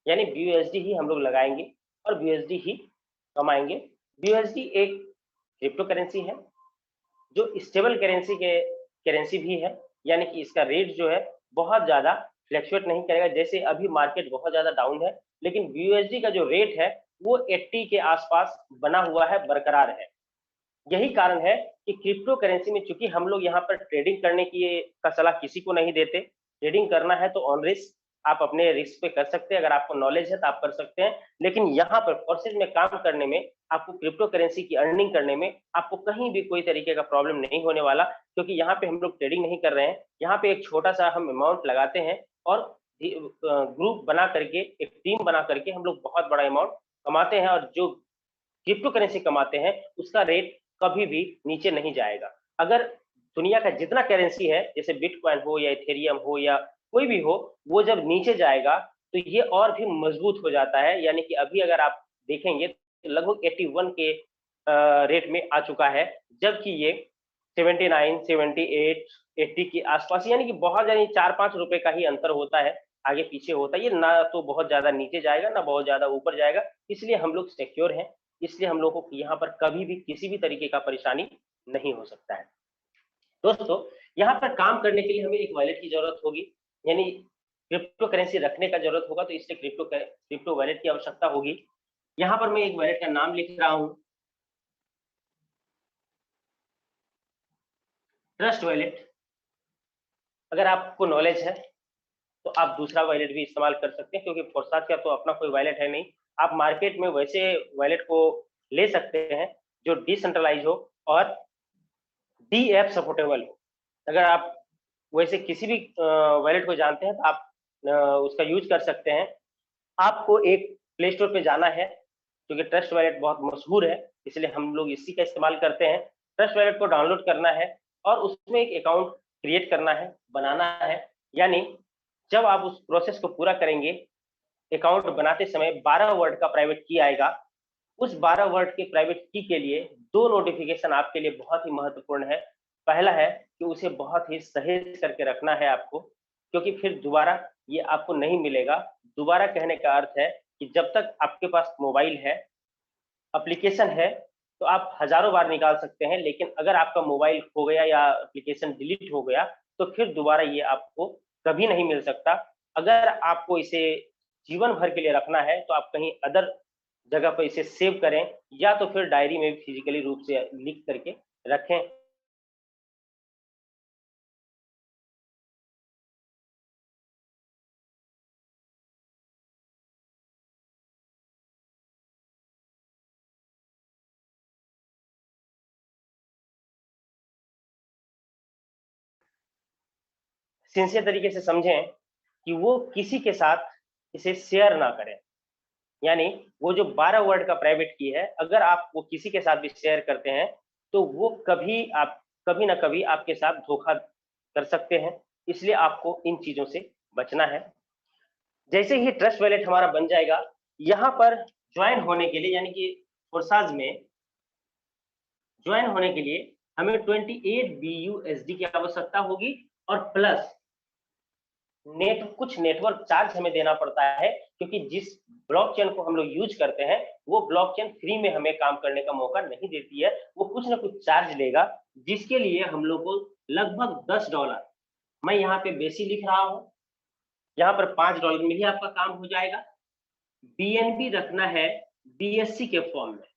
यानी BUSD ही हम लोग लगाएंगे और BUSD ही कमाएंगे। BUSD एक क्रिप्टो करेंसी है जो स्टेबल करेंसी भी है, यानी कि इसका रेट जो है बहुत ज्यादा फ्लैक्चुएट नहीं करेगा। जैसे अभी मार्केट बहुत ज्यादा डाउन है, लेकिन BUSD का जो रेट है वो 80 के आसपास बना हुआ है, बरकरार है। यही कारण है कि क्रिप्टो करेंसी में, चूंकि हम लोग यहाँ पर ट्रेडिंग करने की का सलाह किसी को नहीं देते। ट्रेडिंग करना है तो ऑन रिस्क, आप अपने रिस्क पे कर सकते हैं। अगर आपको नॉलेज है तो आप कर सकते हैं, लेकिन यहाँ पर फोर्सेज में काम करने में, आपको क्रिप्टो करेंसी की अर्निंग करने में आपको कहीं भी कोई तरीके का प्रॉब्लम नहीं होने वाला, क्योंकि यहाँ पे हम लोग ट्रेडिंग नहीं कर रहे हैं। यहाँ पे एक छोटा सा हम अमाउंट लगाते हैं और ग्रुप बना करके, एक टीम बना करके हम लोग बहुत बड़ा अमाउंट कमाते हैं। और जो क्रिप्टो करेंसी कमाते हैं उसका रेट कभी भी नीचे नहीं जाएगा। अगर दुनिया का जितना करेंसी है, जैसे बिटकॉइन हो या इथेरियम हो या कोई भी हो, वो जब नीचे जाएगा तो ये और भी मजबूत हो जाता है। यानी कि अभी अगर आप देखेंगे तो लगभग 81 के रेट में आ चुका है, जबकि ये 79, 78, 80 के आसपास, यानी कि बहुत ज्यादा 4-5 रुपए का ही अंतर होता है, आगे पीछे होता है। ये ना तो बहुत ज्यादा नीचे जाएगा ना बहुत ज्यादा ऊपर जाएगा, इसलिए हम लोग सिक्योर हैं। इसलिए हम लोगों को यहाँ पर कभी भी किसी भी तरीके का परेशानी नहीं हो सकता है। दोस्तों, यहाँ पर काम करने के लिए हमें एक वॉलेट की जरूरत होगी, यानी क्रिप्टो करेंसी रखने का जरूरत होगा, तो इसलिए क्रिप्टो वॉलेट की आवश्यकता होगी। यहाँ पर मैं एक वॉलेट का नाम लिख रहा हूँ, ट्रस्ट वॉलेट। अगर आपको नॉलेज है तो आप दूसरा वॉलेट भी इस्तेमाल कर सकते हैं, क्योंकि फोर्साज का तो अपना कोई वॉलेट है नहीं। आप मार्केट में वैसे वॉलेट को ले सकते हैं जो डिसेंट्रलाइज हो और DApp सपोर्टेबल हो। अगर आप वैसे किसी भी वॉलेट को जानते हैं तो आप उसका यूज कर सकते हैं। आपको एक प्ले स्टोर पे जाना है, क्योंकि ट्रस्ट वॉलेट बहुत मशहूर है, इसलिए हम लोग इसी का इस्तेमाल करते हैं। ट्रस्ट वॉलेट को डाउनलोड करना है और उसमें एक अकाउंट क्रिएट करना है, बनाना है। यानी जब आप उस प्रोसेस को पूरा करेंगे, अकाउंट बनाते समय 12 वर्ड का प्राइवेट की आएगा। उस 12 वर्ड के प्राइवेट की के लिए 2 नोटिफिकेशन आपके लिए बहुत ही महत्वपूर्ण है। पहला है कि उसे बहुत ही सहेज करके रखना है आपको, क्योंकि फिर दोबारा ये आपको नहीं मिलेगा। दोबारा कहने का अर्थ है कि जब तक आपके पास मोबाइल है, एप्लीकेशन है, तो आप हजारों बार निकाल सकते हैं, लेकिन अगर आपका मोबाइल खो गया या एप्लीकेशन डिलीट हो गया, तो फिर दोबारा ये आपको कभी नहीं मिल सकता। अगर आपको इसे जीवन भर के लिए रखना है तो आप कहीं अदर जगह पर इसे सेव करें, या तो फिर डायरी में फिजिकली रूप से लिख करके रखें। सिंसियर तरीके से समझें कि वो किसी के साथ इसे शेयर ना करें। यानी वो जो 12 वर्ड का प्राइवेट की है, अगर आप वो किसी के साथ भी शेयर करते हैं तो वो कभी ना कभी आपके साथ धोखा कर सकते हैं। इसलिए आपको इन चीजों से बचना है। जैसे ही ट्रस्ट वॉलेट हमारा बन जाएगा, यहाँ पर ज्वाइन होने के लिए, यानी कि फोर्साज में ज्वाइन होने के लिए हमें 28 BUSD की आवश्यकता होगी और प्लस कुछ नेटवर्क चार्ज हमें देना पड़ता है, क्योंकि जिस ब्लॉकचेन को हम लोग यूज करते हैं वो ब्लॉकचेन फ्री में हमें काम करने का मौका नहीं देती है, वो कुछ ना कुछ चार्ज लेगा, जिसके लिए हम लोग को लगभग $10, मैं यहाँ पे बेसी लिख रहा हूँ, यहाँ पर $5 में ही आपका काम हो जाएगा। बीएनबी रखना है बीएससी के फॉर्म में,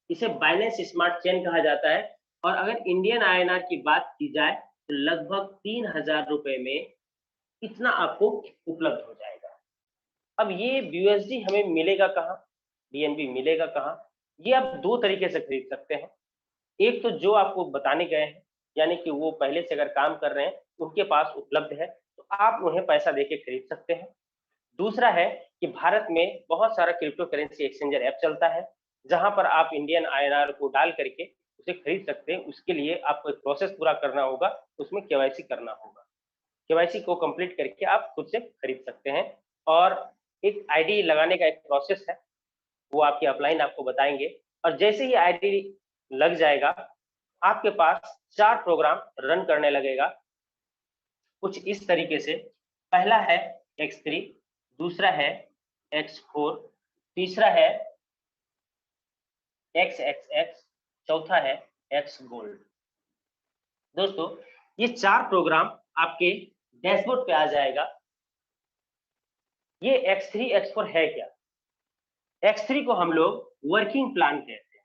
इसे बाइनेंस स्मार्ट चेन कहा जाता है। और अगर इंडियन आईएनआर की बात की जाए तो लगभग 3000 रुपए में इतना आपको उपलब्ध हो जाएगा। अब ये यूएसडी हमें मिलेगा कहाँ, बीएनबी मिलेगा कहाँ? ये आप दो तरीके से खरीद सकते हैं। एक तो जो आपको बताने गए हैं, यानी कि वो पहले से अगर काम कर रहे हैं, उनके पास उपलब्ध है, तो आप उन्हें पैसा देके खरीद सकते हैं। दूसरा है कि भारत में बहुत सारा क्रिप्टो करेंसी एक्सचेंजर ऐप चलता है, जहां पर आप इंडियन आईएनआर को डाल करके उसे खरीद सकते हैं। उसके लिए आपको एक प्रोसेस पूरा करना होगा, उसमें केवाईसी करना होगा। केवाईसी को कंप्लीट करके आप खुद से खरीद सकते हैं। और एक आईडी लगाने का एक प्रोसेस है, वो आपके अपलाइन आपको बताएंगे। और जैसे ही आईडी लग जाएगा, आपके पास 4 प्रोग्राम रन करने लगेगा, कुछ इस तरीके से। पहला है X3, दूसरा है X4, तीसरा है XXX, चौथा है X गोल्ड। दोस्तों, ये 4 प्रोग्राम आपके डैशबोर्ड पे आ जाएगा। ये X3 X4 है क्या? X3 को हम लोग वर्किंग प्लान कहते हैं।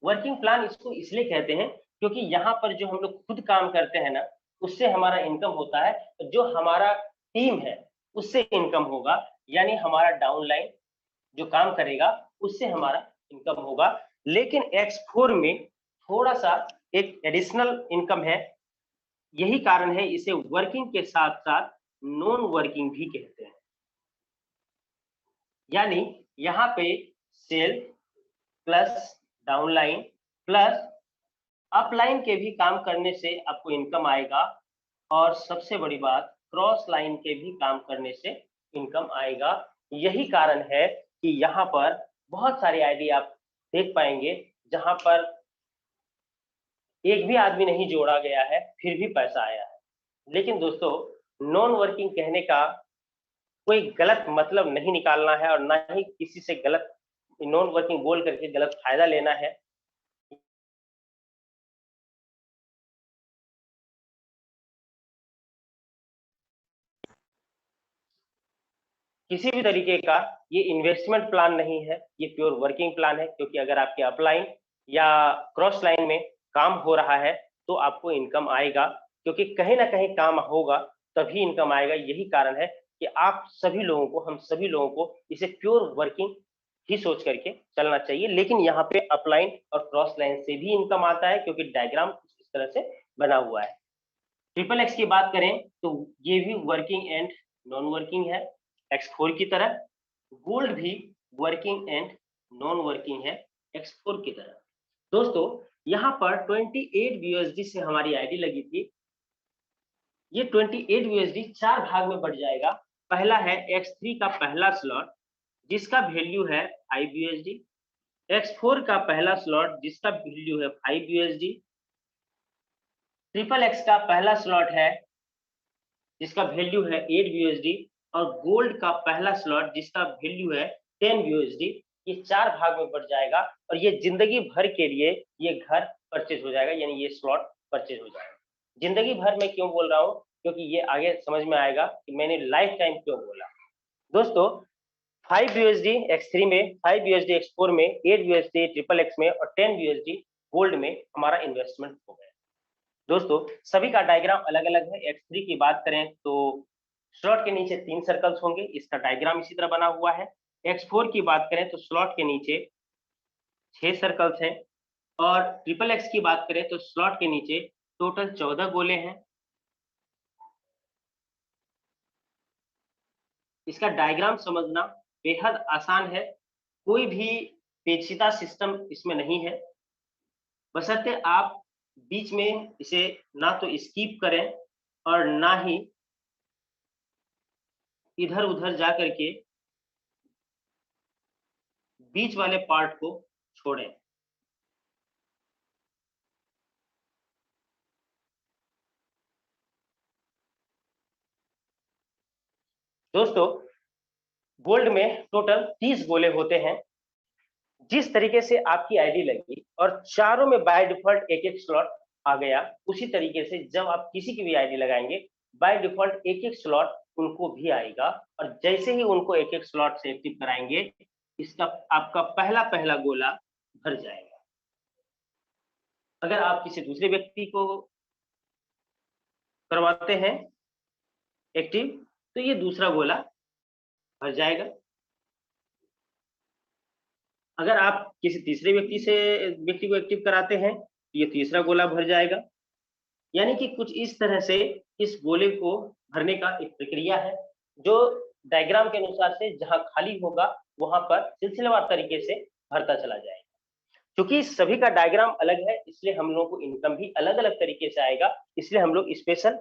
वर्किंग प्लान इसको इसलिए कहते हैं क्योंकि यहाँ पर जो हम लोग खुद काम करते हैं ना, उससे हमारा इनकम होता है। जो हमारा टीम है उससे इनकम होगा, यानी हमारा डाउनलाइन जो काम करेगा उससे हमारा इनकम होगा। लेकिन X4 में थोड़ा सा एक एडिशनल इनकम है, यही कारण है इसे वर्किंग के साथ साथ नॉन वर्किंग भी कहते हैं। यानी यहाँ पे sale plus downline plus upline के भी काम करने से आपको इनकम आएगा, और सबसे बड़ी बात क्रॉस लाइन के भी काम करने से इनकम आएगा। यही कारण है कि यहाँ पर बहुत सारी आईडी आप देख पाएंगे जहां पर एक भी आदमी नहीं जोड़ा गया है, फिर भी पैसा आया है। लेकिन दोस्तों, नॉन वर्किंग कहने का कोई गलत मतलब नहीं निकालना है, और ना ही किसी से गलत नॉन वर्किंग बोल करके गलत फायदा लेना है। किसी भी तरीके का ये इन्वेस्टमेंट प्लान नहीं है, ये प्योर वर्किंग प्लान है। क्योंकि अगर आपके अपलाइन या क्रॉस लाइन में काम हो रहा है तो आपको इनकम आएगा, क्योंकि कहीं ना कहीं काम होगा तभी इनकम आएगा। यही कारण है कि आप सभी लोगों को, हम सभी लोगों को इसे प्योर वर्किंग ही सोच करके चलना चाहिए। लेकिन यहाँ पे अपलाइन और क्रॉस लाइन से भी इनकम आता है, क्योंकि डायग्राम इस तरह से बना हुआ है। ट्रिपल एक्स की बात करें तो ये भी वर्किंग एंड नॉन वर्किंग है X4 की तरह। गोल्ड भी वर्किंग एंड नॉन वर्किंग है X4 की तरह। दोस्तों, यहाँ पर 28 यूएसडी से हमारी आईडी लगी थी। ये 28 यूएसडी 4 भाग में बढ़ जाएगा। पहला है X3 का पहला स्लॉट, जिसका वैल्यू है 5 यूएसडी। X4 का पहला स्लॉट, जिसका वैल्यू है 5 यूएसडी। ट्रिपल एक्स का पहला स्लॉट है, जिसका वैल्यू है 8 यूएसडी। और गोल्ड का पहला स्लॉट, जिसका वैल्यू है 10 यूएसडी। ये 4 भाग में बढ़ जाएगा, और ये जिंदगी भर के लिए ये घर परचेज हो जाएगा, यानी ये स्लॉट परचेज हो जाएगा। जिंदगी भर में क्यों बोल रहा हूँ, क्योंकि ये आगे समझ में आएगा कि मैंने लाइफ टाइम क्यों बोला। दोस्तों, 5 यूएसडी X3 में, 5 यूएसडी X4 में, 8 यूएसडी ट्रिपल एक्स में और 10 यूएसडी गोल्ड में हमारा इन्वेस्टमेंट हो गया। दोस्तों, सभी का डायग्राम अलग अलग है। X3 की बात करें तो स्लॉट के नीचे 3 सर्कल्स होंगे, इसका डायग्राम इसी तरह बना हुआ है। X4 की बात करें तो स्लॉट के नीचे 6 सर्कल्स हैं। और ट्रिपल एक्स की बात करें तो स्लॉट के नीचे टोटल 14 गोले हैं। इसका डायग्राम समझना बेहद आसान है, कोई भी पेचीदा सिस्टम इसमें नहीं है। बशर्ते आप बीच में इसे ना तो स्किप करें और ना ही इधर उधर जा करके बीच वाले पार्ट को छोड़ें। दोस्तों गोल्ड में टोटल 30 गोले होते हैं। जिस तरीके से आपकी आईडी लगी और चारों में बाय डिफॉल्ट एक एक स्लॉट आ गया, उसी तरीके से जब आप किसी की भी आईडी लगाएंगे बाय डिफॉल्ट एक एक स्लॉट उनको भी आएगा, और जैसे ही उनको एक एक स्लॉट से एक्टिव कराएंगे, इसका आपका पहला पहला गोला भर जाएगा। अगर आप किसी दूसरे व्यक्ति को करवाते हैं एक्टिव, तो ये दूसरा गोला भर जाएगा। अगर आप किसी तीसरे व्यक्ति को एक्टिव कराते हैं, तो ये तीसरा गोला भर जाएगा। यानी कि कुछ इस तरह से इस गोले को भरने का एक प्रक्रिया है, जो डायग्राम के अनुसार से जहां खाली होगा वहां पर सिलसिलेवार तरीके से भरता चला जाएगा। क्योंकि सभी का डायग्राम अलग है, इसलिए हम लोगों को इनकम भी अलग अलग तरीके से आएगा, इसलिए हम लोग स्पेशल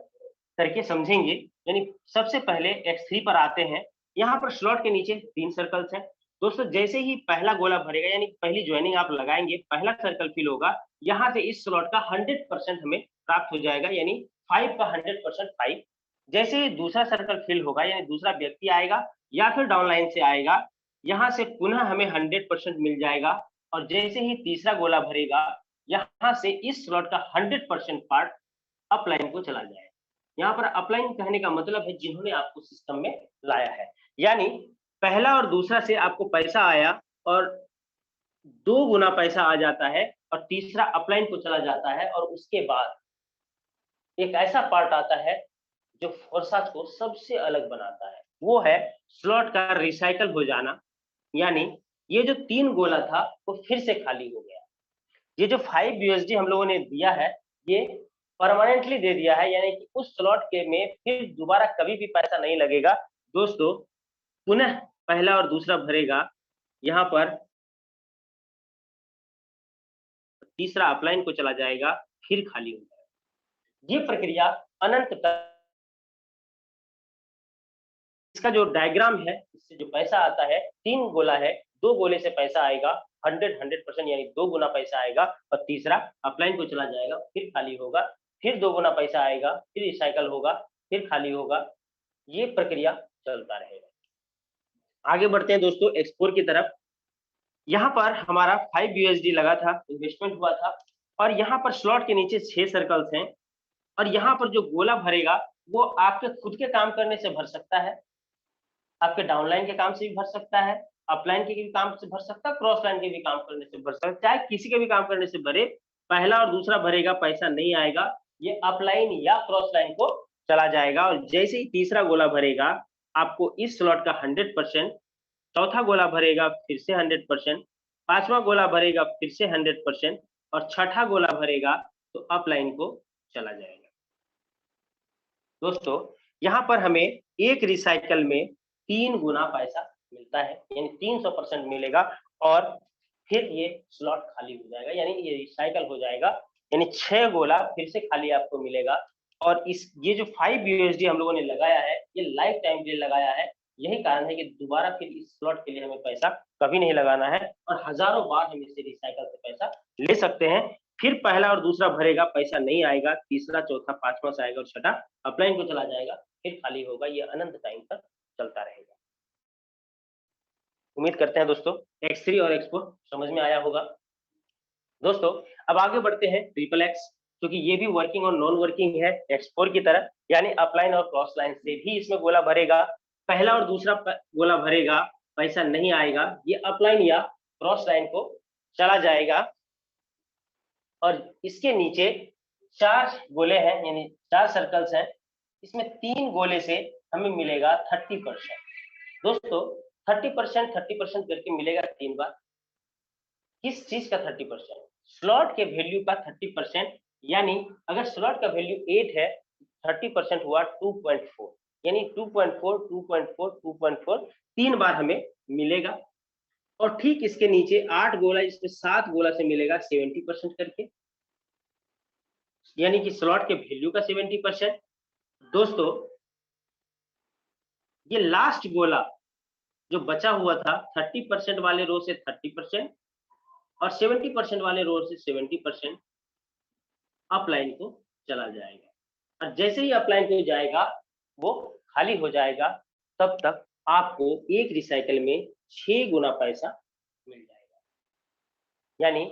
करके समझेंगे। यानी सबसे पहले X3 पर आते हैं। यहाँ पर स्लॉट के नीचे 3 सर्कल्स हैं। दोस्तों जैसे ही पहला गोला भरेगा, यानी पहली ज्वाइनिंग आप लगाएंगे, पहला सर्कल फिल होगा, यहाँ से इस स्लॉट का 100% हमें प्राप्त हो जाएगा, यानी 5 का 100% 5। जैसे ही दूसरा सर्कल फिल होगा, यानी दूसरा व्यक्ति आएगा या फिर डाउनलाइन से आएगा, यहाँ से पुनः हमें 100% मिल जाएगा। और जैसे ही तीसरा गोला भरेगा, यहाँ से इस स्लॉट का 100% पार्ट अपलाइन को चला जाएगा। यहाँ पर अपलाइन कहने का मतलब है जिन्होंने आपको सिस्टम में लाया है, यानी पहला और दूसरा से आपको पैसा आया और 2 गुना पैसा आ जाता है, और तीसरा अपलाइन को चला जाता है, और उसके बाद एक ऐसा पार्ट आता है जो फोर्साज को सबसे अलग बनाता है, वो है स्लॉट का रिसाइकल हो जाना। यानी ये जो 3 गोला था वो फिर से खाली हो गया। ये जो 5 USD हम लोगों ने दिया है, ये परमानेंटली दे दिया है, यानी कि उस स्लॉट के में फिर दोबारा कभी भी पैसा नहीं लगेगा। दोस्तों पुनः पहला और दूसरा भरेगा, यहाँ पर तीसरा अपलाइन को चला जाएगा, फिर खाली हो जाएगा। ये प्रक्रिया अनंत तक। इसका जो डायग्राम है, इससे जो पैसा आता है, 3 गोला है, 2 गोले से पैसा आएगा 100% यानी 2 गुना पैसा आएगा, और तीसरा अपलाइन को चला जाएगा, फिर खाली होगा, फिर 2 गुना पैसा आएगा, फिर रिसाइकल होगा, फिर खाली होगा। ये प्रक्रिया चलता रहेगा। आगे बढ़ते हैं दोस्तों एक्सप्लोर की तरफ। यहाँ पर हमारा 5 USD लगा था, इन्वेस्टमेंट हुआ था, और यहाँ पर स्लॉट के नीचे 6 सर्कल्स हैं, और यहाँ पर जो गोला भरेगा वो आपके खुद के काम करने से भर सकता है, आपके डाउनलाइन के काम से भी भर सकता है, अपलाइन के भी काम से भर सकता है, क्रॉस लाइन के भी काम करने से भर सकता है, चाहे किसी के भी काम करने से भरे। पहला और दूसरा भरेगा, पैसा नहीं आएगा, ये अपलाइन या क्रॉस लाइन को चला जाएगा। और जैसे ही तीसरा गोला भरेगा, आपको इस स्लॉट का 100%, चौथा गोला भरेगा फिर से 100%, पांचवा गोला भरेगा फिर से 100%, और छठा गोला भरेगा तो अपलाइन को चला जाएगा। दोस्तों यहाँ पर हमें एक रिसाइकल में 3 गुना पैसा मिलता है, यानी 300% मिलेगा, और फिर ये स्लॉट खाली हो जाएगा, यानी ये रिसाइकल हो जाएगा, यानी 6 गोला फिर से खाली आपको मिलेगा। और ये जो 5 USD हम लोगों ने लगाया है, ये लाइफ टाइम के लिए लगाया है। यही कारण है कि दोबारा फिर इस स्लॉट के लिए हमें पैसा कभी नहीं लगाना है, और हजारों बार हम इससे रिसाइकल से पैसा ले सकते हैं। फिर पहला और दूसरा भरेगा, पैसा नहीं आएगा, तीसरा चौथा पांचवा से आएगा, और छठा अपलाइन को चला जाएगा, फिर खाली होगा। ये अनंत टाइम तक चलता रहेगा। उम्मीद करते हैं दोस्तों X3 और X4 समझ में आया होगा। दोस्तों अब आगे बढ़ते हैं XXX, क्योंकि ये भी वर्किंग और नॉन वर्किंग है X4 की तरह, यानी अपलाइन और क्रॉस लाइन से भी इसमें गोला भरेगा, पहला और दूसरा गोला भरेगा, पैसा नहीं आएगा, ये अपलाइन या क्रॉस लाइन को चला जाएगा। और इसके नीचे 4 गोले हैं, यानी 4 सर्कल्स हैं, इसमें 3 गोले से हमें मिलेगा 30%। दोस्तों 30% करके मिलेगा 3 बार। किस चीज का 30%? स्लॉट के वैल्यू का 30%, यानी अगर स्लॉट का वैल्यू 8 है, 30% हुआ 2.4, यानी 2.4 2.4 2.4 3 बार हमें मिलेगा। और ठीक इसके नीचे 8 गोला, इसमें 7 गोला से मिलेगा 70% करके, यानी कि स्लॉट के वैल्यू का 70%। दोस्तों ये लास्ट गोला जो बचा हुआ था, 30% वाले रो से 30% और 70% वाले रो से 70% अपलाइन को चला जाएगा। और जैसे ही अपलाइन को जाएगा वो खाली हो जाएगा, तब तक आपको एक रिसाइकल में 6 गुना पैसा मिल जाएगा। यानी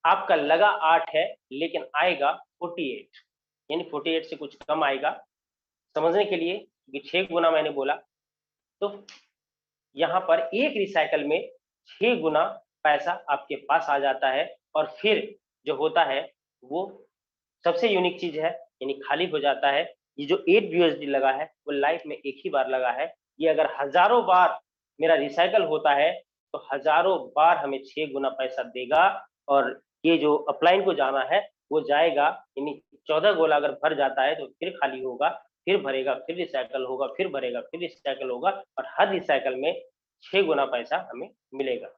आपका लगा 8 है लेकिन आएगा 48, यानी 48 से कुछ कम आएगा। समझने के लिए कि 6 गुना मैंने बोला, तो यहाँ पर एक रिसाइकल में 6 गुना पैसा आपके पास आ जाता है। और फिर जो होता है वो सबसे यूनिक चीज है, यानी खाली हो जाता है। ये जो 8 BUSD लगा है वो लाइफ में एक ही बार लगा है। ये अगर हजारों बार मेरा रिसाइकल होता है तो हजारों बार हमें 6 गुना पैसा देगा। और ये जो अपलाइन को जाना है वो जाएगा, यानी 14 गोला अगर भर जाता है तो फिर खाली होगा, फिर भरेगा, फिर रिसाइकल होगा, फिर भरेगा, फिर रिसाइकल होगा, और हर रिसाइकल में 6 गुना पैसा हमें मिलेगा।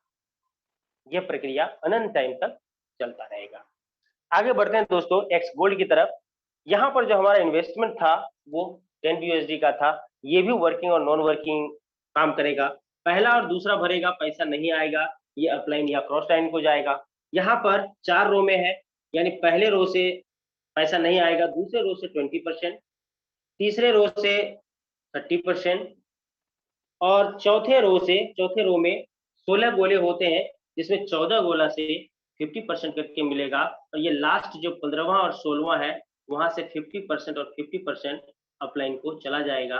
यह प्रक्रिया अनंत टाइम तक चलता रहेगा। आगे बढ़ते हैं दोस्तों एक्स गोल्ड की तरफ। यहाँ पर जो हमारा इन्वेस्टमेंट था वो 10 BUSD का था। ये भी वर्किंग और नॉन वर्किंग काम करेगा। पहला और दूसरा भरेगा, पैसा नहीं आएगा, ये अपलाइन या क्रॉस लाइन को जाएगा। यहाँ पर 4 रो में है, यानी पहले रो से पैसा नहीं आएगा, दूसरे रो से 20%, तीसरे रो से 30%, और चौथे रो में 16 गोले होते हैं, जिसमें 14 गोला से 50% करके मिलेगा। और ये लास्ट जो 15वां और 16वां है वहां से 50% और 50% अपलाइन को चला जाएगा।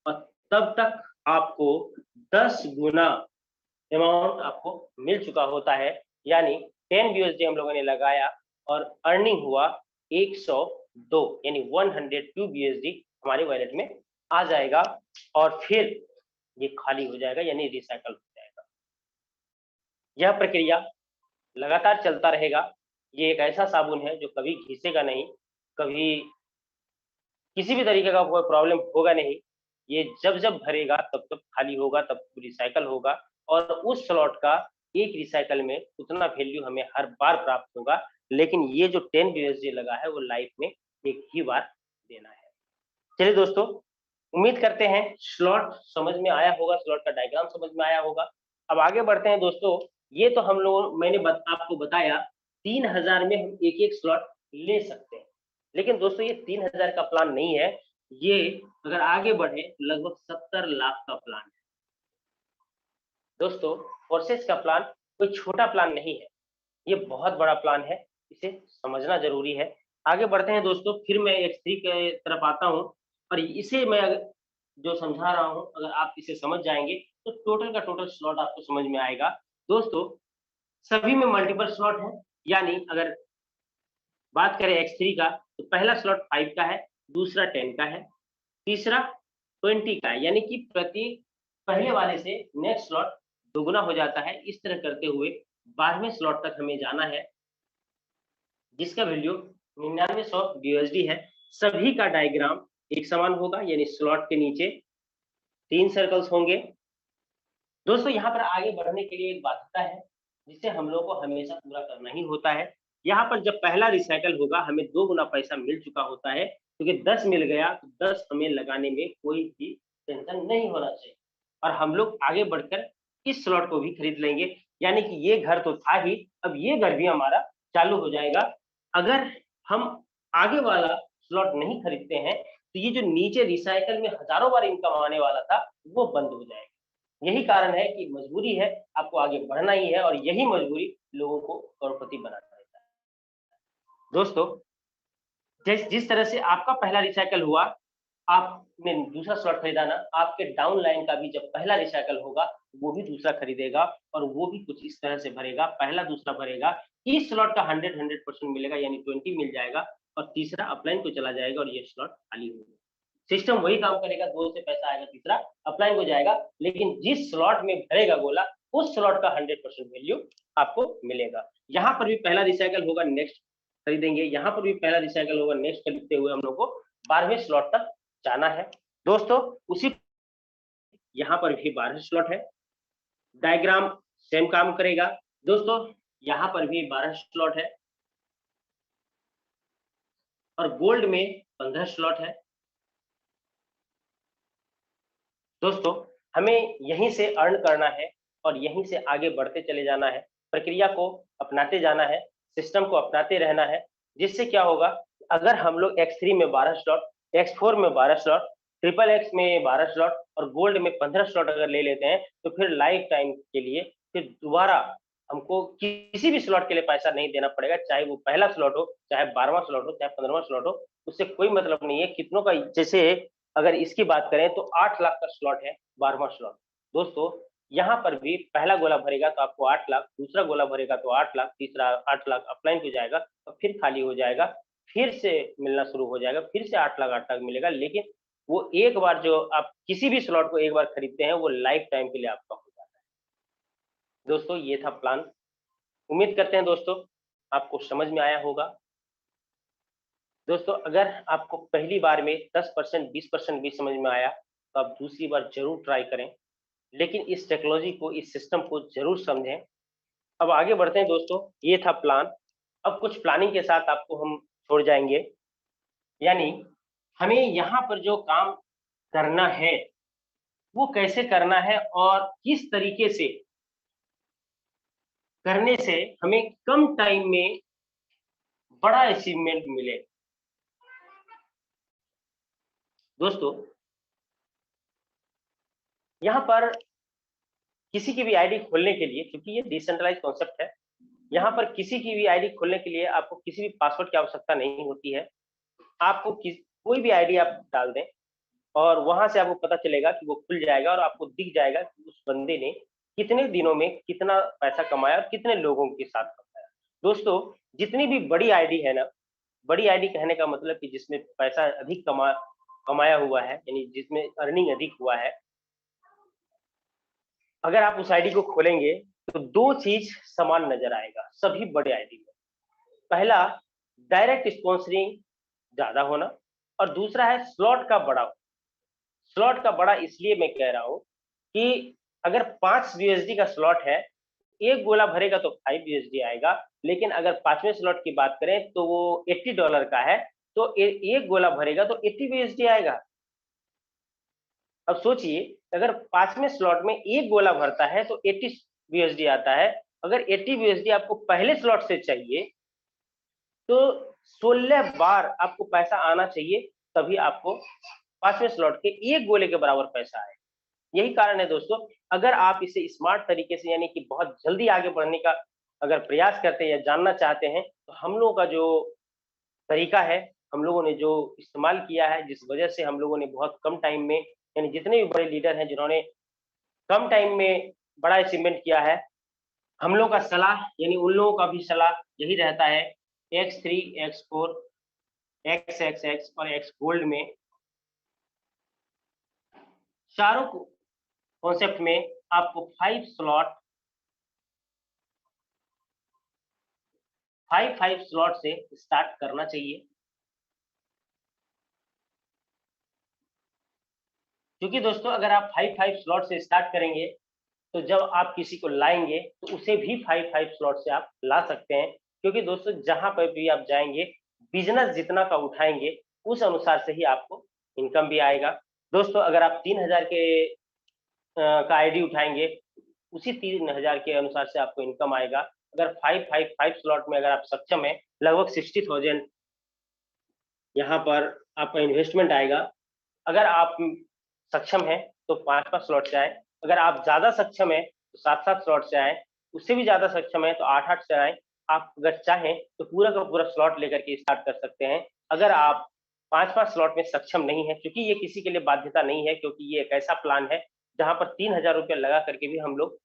और तब तक आपको 10 गुना अमाउंट आपको मिल चुका होता है। यानी 10 BUSD हम लोगों ने लगाया और अर्निंग हुआ 102, यानी 102 BUSD हमारे वॉलेट में आ जाएगा। और फिर ये खाली हो जाएगा, यानी रिसाइकल हो जाएगा। यह प्रक्रिया लगातार चलता रहेगा। ये एक ऐसा साबुन है जो कभी घिसेगा नहीं, कभी किसी भी तरीके का कोई प्रॉब्लम होगा नहीं। ये जब जब भरेगा तब तब खाली होगा, तब रिसाइकल होगा। और उस स्लॉट का एक रिसाइकल में उतना वैल्यू हमें हर बार प्राप्त होगा। लेकिन ये जो 10 BUSD लगा है वो लाइफ में एक ही बार देना है। चलिए दोस्तों, उम्मीद करते हैं स्लॉट समझ में आया होगा, स्लॉट का डायग्राम समझ में आया होगा। अब आगे बढ़ते हैं दोस्तों। ये तो हम लोग मैंने आपको बताया 3000 में हम एक एक स्लॉट ले सकते हैं। लेकिन दोस्तों ये 3000 का प्लान नहीं है, ये अगर आगे बढ़े तो लगभग 70 लाख का प्लान है। दोस्तों फोर्सेस का प्लान कोई छोटा प्लान नहीं है, ये बहुत बड़ा प्लान है, इसे समझना जरूरी है। आगे बढ़ते हैं दोस्तों, फिर मैं X3 के तरफ आता हूँ। और इसे मैं जो समझा रहा हूँ, अगर आप इसे समझ जाएंगे तो टोटल का टोटल स्लॉट आपको समझ में आएगा। दोस्तों सभी में मल्टीपल स्लॉट है, यानी अगर बात करें X3 का तो पहला स्लॉट 5 का है, दूसरा 10 का है, तीसरा 20 का है। यानी कि प्रति पहले वाले से नेक्स्ट स्लॉट दोगुना हो जाता है। इस तरह करते हुए 12वें स्लॉट तक हमें जाना है, जिसका वैल्यू 9900 BUSD है। सभी का डायग्राम एक समान होगा, यानी स्लॉट के नीचे 3 सर्कल्स होंगे। दोस्तों यहाँ पर आगे बढ़ने के लिए एक बाध्यता है, जिसे हम लोग को हमेशा पूरा करना ही होता है। यहाँ पर जब पहला रिसाइकल होगा हमें 2 गुना पैसा मिल चुका होता है, क्योंकि 10 मिल गया तो 10 हमें लगाने में कोई भी टेंशन नहीं होना चाहिए। और हम लोग आगे बढ़कर इस स्लॉट को भी खरीद लेंगे, यानी कि ये घर तो था ही, अब ये घर भी हमारा चालू हो जाएगा। अगर हम आगे वाला स्लॉट नहीं खरीदते हैं तो ये जो नीचे रिसाइकल में हजारों बार इनकम आने वाला था वो बंद हो जाएगा। यही कारण है कि मजबूरी है, आपको आगे बढ़ना ही है, और यही मजबूरी लोगों को करोड़पति बनाता रहता है। दोस्तों जिस तरह से आपका पहला रिसाइकल हुआ, आपने दूसरा स्लॉट खरीदा ना, आपके डाउन लाइन का भी जब पहला रिसाइकल होगा वो भी दूसरा खरीदेगा, और वो भी कुछ इस तरह से भरेगा, पहला दूसरा भरेगा, इस स्लॉट का 100% मिलेगा, यानी 20 मिल जाएगा, और तीसरा अपलाइन को चला जाएगा, और ये स्लॉट खाली होगा। सिस्टम वही काम करेगा, 2 से पैसा आएगा, तीसरा अपलाइन को जाएगा, लेकिन जिस स्लॉट में भरेगा गोला उस स्लॉट का 100% वैल्यू आपको मिलेगा। यहाँ पर भी पहला रिसाइकल होगा, नेक्स्ट खरीदेंगे, यहाँ पर भी पहला रिसाइकल होगा, नेक्स्ट खरीदते हुए हम लोग को 12वें स्लॉट तक जाना है। दोस्तों उसी यहाँ पर भी 12 स्लॉट है, डायग्राम सेम काम करेगा। दोस्तों यहाँ पर भी 12 स्लॉट है, और गोल्ड में 15 स्लॉट है। दोस्तों हमें यहीं से अर्न करना है और यहीं से आगे बढ़ते चले जाना है, प्रक्रिया को अपनाते जाना है, सिस्टम को अपनाते रहना है। जिससे क्या होगा, अगर हम लोग X3 में 12 स्लॉट, X4 में 12 स्लॉट, ट्रिपल एक्स में 12 स्लॉट और गोल्ड में 15 स्लॉट अगर ले लेते हैं तो फिर लाइफ टाइम के लिए फिर दोबारा हमको किसी भी स्लॉट के लिए पैसा नहीं देना पड़ेगा, चाहे वो पहला स्लॉट हो, चाहे 12वां स्लॉट हो, चाहे 15वां स्लॉट हो, उससे कोई मतलब नहीं है कितनों का। जैसे अगर इसकी बात करें तो 8 लाख का स्लॉट है 12वां स्लॉट। दोस्तों यहाँ पर भी पहला गोला भरेगा तो आपको 8 लाख, दूसरा गोला भरेगा तो 8 लाख, तीसरा 8 लाख अपलाइन हो जाएगा और फिर खाली हो जाएगा, फिर से मिलना शुरू हो जाएगा, फिर से 8 लाख मिलेगा। लेकिन वो एक बार जो आप किसी भी स्लॉट को एक बार खरीदते हैं वो लाइफ टाइम के लिए आपका हो जाता है। दोस्तों ये था प्लान। उम्मीद करते हैं दोस्तों आपको समझ में आया होगा। दोस्तों अगर आपको पहली बार में 10% 20% भी समझ में आया तो आप दूसरी बार जरूर ट्राई करें, लेकिन इस टेक्नोलॉजी को, इस सिस्टम को जरूर समझें। अब आगे बढ़ते हैं दोस्तों, ये था प्लान। अब कुछ प्लानिंग के साथ आपको हम छोड़ जाएंगे, यानी हमें यहाँ पर जो काम करना है वो कैसे करना है और किस तरीके से करने से हमें कम टाइम में बड़ा अचीवमेंट मिले। दोस्तों यहाँ पर किसी की भी आईडी खोलने के लिए, क्योंकि ये डिसेंट्रलाइज कॉन्सेप्ट है, यहाँ पर किसी की भी आईडी खोलने के लिए आपको किसी भी पासवर्ड की आवश्यकता नहीं होती है। आपको कोई भी आईडी आप डाल दें और वहां से आपको पता चलेगा कि वो खुल जाएगा और आपको दिख जाएगा कि उस बंदे ने कितने दिनों में कितना पैसा कमाया और कितने लोगों के साथ कमाया। दोस्तों जितनी भी बड़ी आईडी है ना, बड़ी आईडी कहने का मतलब कि जिसमें पैसा अधिक कमाया हुआ है, यानी जिसमें अर्निंग अधिक हुआ है, अगर आप उस आईडी को खोलेंगे तो दो चीज समान नजर आएगा सभी बड़े आईडी में। पहला, डायरेक्ट स्पॉन्सरिंग ज्यादा होना, और दूसरा है स्लॉट का बड़ा। स्लॉट का बड़ा इसलिए मैं कह रहा हूं कि अगर 5 यूएसडी का स्लॉट है, एक गोला भरेगा तो 5 यूएसडी आएगा, लेकिन अगर 5वें स्लॉट की बात करें तो वो $80 का है, तो एक गोला भरेगा तो 80 यूएसडी आएगा। अब सोचिए अगर 5वें स्लॉट में एक गोला भरता है तो 80 यूएसडी आता है। अगर 80 यूएसडी आपको पहले स्लॉट से चाहिए तो 16 बार आपको पैसा आना चाहिए, तभी आपको 5वें स्लॉट के एक गोले के बराबर पैसा आए। यही कारण है दोस्तों, अगर आप इसे स्मार्ट तरीके से, यानी कि बहुत जल्दी आगे बढ़ने का अगर प्रयास करते हैं या जानना चाहते हैं, तो हम लोगों का जो तरीका है, हम लोगों ने जो इस्तेमाल किया है, जिस वजह से हम लोगों ने बहुत कम टाइम में, यानी जितने भी बड़े लीडर हैं जिन्होंने कम टाइम में बड़ा अचीवमेंट किया है, हम लोगों का सलाह, यानी उन लोगों का भी सलाह यही रहता है, X3 X4 XXX और X गोल्ड में, चारों कॉन्सेप्ट में आपको 5 स्लॉट से स्टार्ट करना चाहिए। क्योंकि दोस्तों अगर आप 5 स्लॉट से स्टार्ट करेंगे तो जब आप किसी को लाएंगे तो उसे भी 5 स्लॉट से आप ला सकते हैं। क्योंकि दोस्तों जहां पर भी आप जाएंगे, बिजनेस जितना का उठाएंगे उस अनुसार से ही आपको इनकम भी आएगा। दोस्तों अगर आप 3000 के का आईडी उठाएंगे, उसी 3000 के अनुसार से आपको इनकम आएगा। अगर 5 स्लॉट में अगर आप सक्षम है, लगभग 60,000 यहाँ पर आपका इन्वेस्टमेंट आएगा। अगर आप सक्षम है तो 5 स्लॉट से आए, अगर आप ज्यादा सक्षम है तो 7 स्लॉट से आए, उससे भी ज्यादा सक्षम है तो 8 से आए। आप अगर चाहें तो पूरा का पूरा स्लॉट लेकर के स्टार्ट कर सकते हैं। अगर आप 5 स्लॉट में सक्षम नहीं है, क्योंकि ये किसी के लिए बाध्यता नहीं है, क्योंकि ये एक ऐसा प्लान है जहां पर 3000 रुपये लगा करके भी हम लोग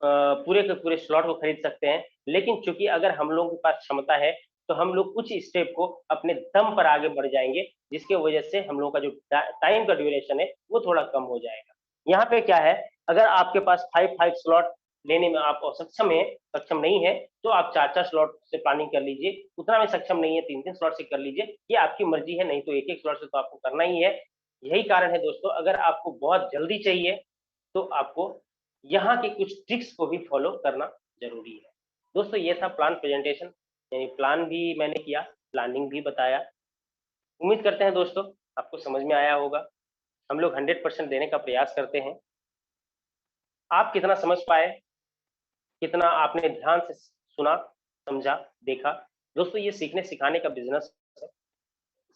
पूरे के पूरे स्लॉट को खरीद सकते हैं। लेकिन चूंकि अगर हम लोगों के पास क्षमता है तो हम लोग कुछ स्टेप को अपने दम पर आगे बढ़ जाएंगे, जिसके वजह से हम लोगों का जो टाइम का ड्यूरेशन है वो थोड़ा कम हो जाएगा। यहाँ पे क्या है, अगर आपके पास 5 स्लॉट लेने में आप सक्षम नहीं है, तो आप 4 स्लॉट से प्लानिंग कर लीजिए। उतना में सक्षम नहीं है, 3 स्लॉट से कर लीजिए, ये आपकी मर्जी है। नहीं तो 1 स्लॉट से तो आपको करना ही है। यही कारण है दोस्तों, अगर आपको बहुत जल्दी चाहिए तो आपको यहाँ के कुछ ट्रिक्स को भी फॉलो करना जरूरी है। दोस्तों ये था प्लान प्रेजेंटेशन, यानी प्लान भी मैंने किया, प्लानिंग भी बताया। उम्मीद करते हैं दोस्तों आपको समझ में आया होगा। हम लोग 100% देने का प्रयास करते हैं। आप कितना समझ पाए, कितना आपने ध्यान से सुना, समझा, देखा। दोस्तों ये सीखने सिखाने का बिजनेस है,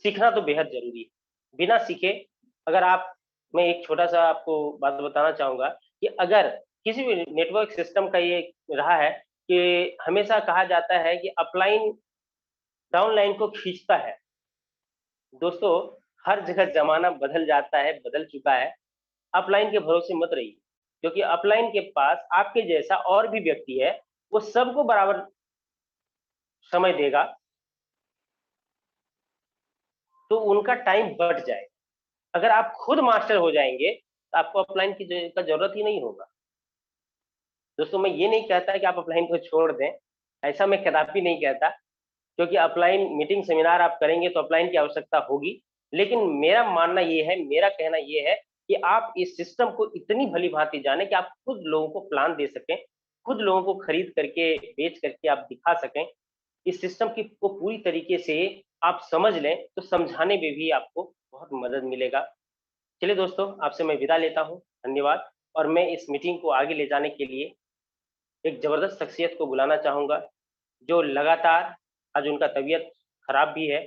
सीखना तो बेहद जरूरी है। बिना सीखे अगर आप, मैं एक छोटा सा आपको बात बताना चाहूंगा कि अगर किसी भी नेटवर्क सिस्टम का ये रहा है कि हमेशा कहा जाता है कि अपलाइन डाउनलाइन को खींचता है। दोस्तों, हर जगह जमाना बदल जाता है, बदल चुका है। अपलाइन के भरोसे मत रहिए, क्योंकि अपलाइन के पास आपके जैसा और भी व्यक्ति है, वो सबको बराबर समय देगा, तो उनका टाइम बच जाए। अगर आप खुद मास्टर हो जाएंगे तो आपको अपलाइन की का जरूरत ही नहीं होगा। दोस्तों, मैं ये नहीं कहता कि आप अपलाइन को छोड़ दें, ऐसा मैं कदापि नहीं कहता, क्योंकि अपलाइन मीटिंग सेमिनार आप करेंगे तो अपलाइन की आवश्यकता होगी। लेकिन मेरा मानना ये है, मेरा कहना ये है कि आप इस सिस्टम को इतनी भली भांति जाने कि आप खुद लोगों को प्लान दे सकें, खुद लोगों को खरीद करके बेच करके आप दिखा सकें। इस सिस्टम की को पूरी तरीके से आप समझ लें तो समझाने में भी आपको बहुत मदद मिलेगा। चलिए दोस्तों, आपसे मैं विदा लेता हूँ, धन्यवाद। और मैं इस मीटिंग को आगे ले जाने के लिए एक जबरदस्त शख्सियत को बुलाना चाहूंगा, जो लगातार, आज उनका तबीयत खराब भी है,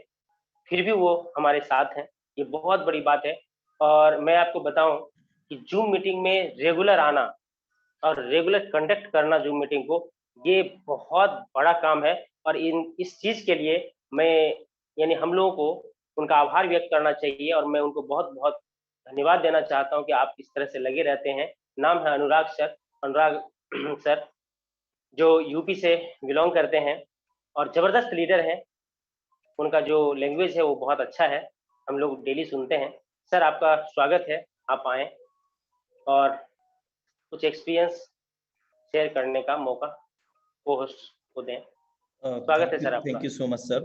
फिर भी वो हमारे साथ हैं। ये बहुत बड़ी बात है। और मैं आपको बताऊं कि जूम मीटिंग में रेगुलर आना और रेगुलर कंडक्ट करना जूम मीटिंग को, ये बहुत बड़ा काम है। और इस चीज के लिए मैं, यानी हम लोगों को उनका आभार व्यक्त करना चाहिए, और मैं उनको बहुत बहुत धन्यवाद देना चाहता हूं कि आप इस तरह से लगे रहते हैं। नाम है अनुराग सर, अनुराग सर, जो यूपी से बिलोंग करते हैं और जबरदस्त लीडर हैं। उनका जो लैंग्वेज है वो बहुत अच्छा है, हम लोग डेली सुनते हैं। सर, आपका स्वागत है, आप आएँ और कुछ एक्सपीरियंस शेयर करने का मौका को होस्ट को दें। स्वागत है सर आपका। Thank you so much, sir,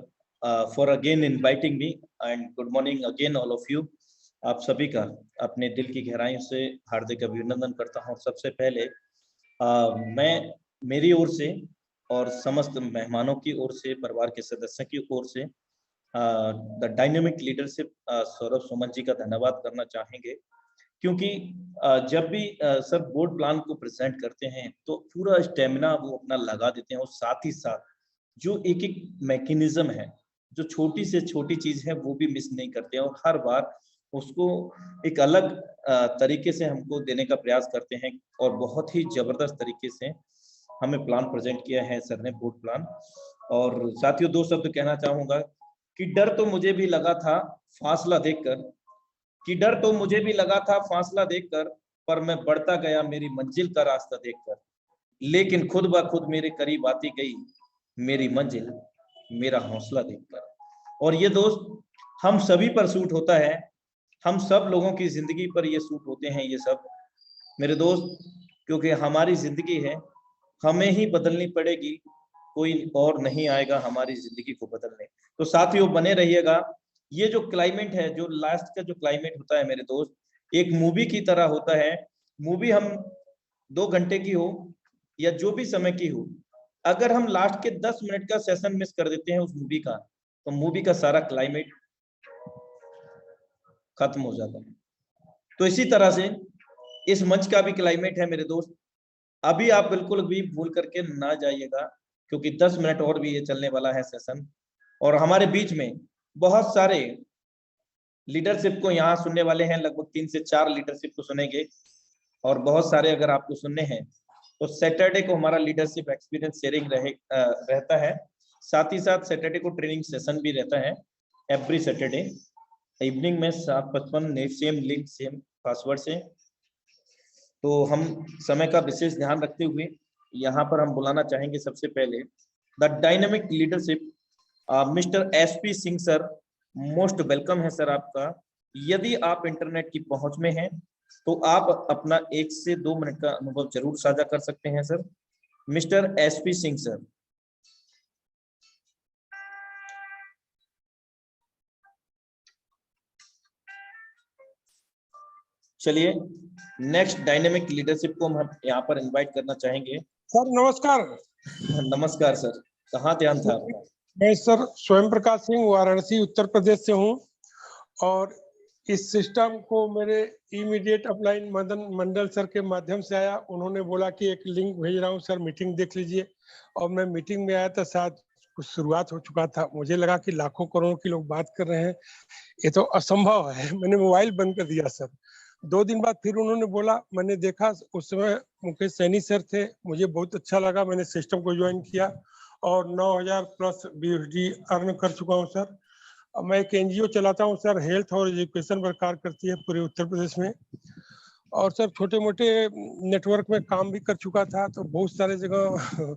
for again inviting me, and good morning again all of you. आप सभी का अपने दिल की गहराइयों से हार्दिक अभिनंदन करता हूँ। और सबसे पहले मैं मेरी ओर से और समस्त मेहमानों की ओर से, परिवार के सदस्यों की ओर से the dynamic leadership Saurabh Suman ji का धन्यवाद करना चाहेंगे, क्योंकि जब भी सर बोर्ड प्लान को प्रेजेंट करते हैं तो पूरा स्टेमिना वो अपना लगा देते हैं, और साथ ही साथ जो एक एक मैकेनिज्म है, जो छोटी से छोटी चीज है, वो भी मिस नहीं करते हैं, और हर बार उसको एक अलग तरीके से हमको देने का प्रयास करते हैं। और बहुत ही जबरदस्त तरीके से हमें प्लान प्रेजेंट किया है सर ने, बोर्ड प्लान। और साथियों, दो शब्द कहना चाहूंगा कि डर तो मुझे भी लगा था फासला देखकर, पर मैं बढ़ता गया मेरी मंजिल का रास्ता देखकर, लेकिन खुद ब खुद मेरे करीब आती गई मेरी मंजिल मेरा हौसला देखकर। और ये दोस्त हम सभी पर सूट होता है, हम सब लोगों की जिंदगी पर ये सूट होते हैं ये सब मेरे दोस्त, क्योंकि हमारी जिंदगी है, हमें ही बदलनी पड़ेगी, कोई और नहीं आएगा हमारी जिंदगी को बदलने। तो साथियों, बने रहिएगा। ये जो क्लाइमेट है, जो लास्ट का जो क्लाइमेट होता है मेरे दोस्त, एक मूवी की तरह होता है। मूवी हम 2 घंटे की हो या जो भी समय की हो, अगर हम लास्ट के 10 मिनट का सेशन मिस कर देते हैं उस मूवी का, तो मूवी का सारा क्लाइमेट खत्म हो जाता है। तो इसी तरह से इस मंच का भी क्लाइमेट है मेरे दोस्त। अभी आप बिल्कुल भी भूल करके ना जाइएगा, क्योंकि 10 मिनट और भी ये चलने वाला है सेशन, और हमारे बीच में बहुत सारे लीडरशिप को यहाँ सुनने वाले हैं, लगभग 3 से 4 लीडरशिप को सुनेंगे, और बहुत सारे अगर आपको सुनने हैं तो सैटरडे को हमारा लीडरशिप एक्सपीरियंस शेयरिंग रहता है। साथ ही साथ सैटरडे को ट्रेनिंग सेशन भी रहता है, एवरी सैटरडे इवनिंग में 7:55, सेम लिंक सेम पासवर्ड से। तो हम समय का विशेष ध्यान रखते हुए यहाँ पर हम बुलाना चाहेंगे सबसे पहले the dynamic leadership mister SP Singh sir. Most welcome है सर आपका। यदि आप इंटरनेट की पहुंच में हैं तो आप अपना 1 से 2 मिनट का अनुभव जरूर साझा कर सकते हैं sir. Mister SP Singh sir. चलिए, नेक्स्ट डायनेमिक लीडरशिप को हम यहाँ पर इनवाइट करना चाहेंगे। सर नमस्कार। नमस्कार सर, कहाँ ध्यान था आपका? मैं सर स्वयं प्रकाश सिंह, वाराणसी उत्तर प्रदेश से हूँ, और इस सिस्टम को मेरे इमीडिएट अपलाइन मदन मंडल सर के माध्यम से आया। उन्होंने बोला कि एक लिंक भेज रहा हूँ सर, मीटिंग देख लीजिए, और मैं मीटिंग में आया था। साथ कुछ शुरुआत हो चुका था। मुझे लगा कि लाखों करोड़ों की लोग बात कर रहे हैं, ये तो असंभव है। मैंने मोबाइल बंद कर दिया सर। 2 दिन बाद फिर उन्होंने बोला, मैंने देखा उस समय मुकेश सैनी सर थे, मुझे बहुत अच्छा लगा, मैंने सिस्टम को ज्वाइन किया और 9,000 प्लस बीएसडी अर्न कर चुका हूँ सर। अब मैं एक एनजीओ चलाता हूँ सर, हेल्थ और एजुकेशन पर कार्य करती है पूरे उत्तर प्रदेश में। और सर छोटे मोटे नेटवर्क में काम भी कर चुका था, तो बहुत सारे जगह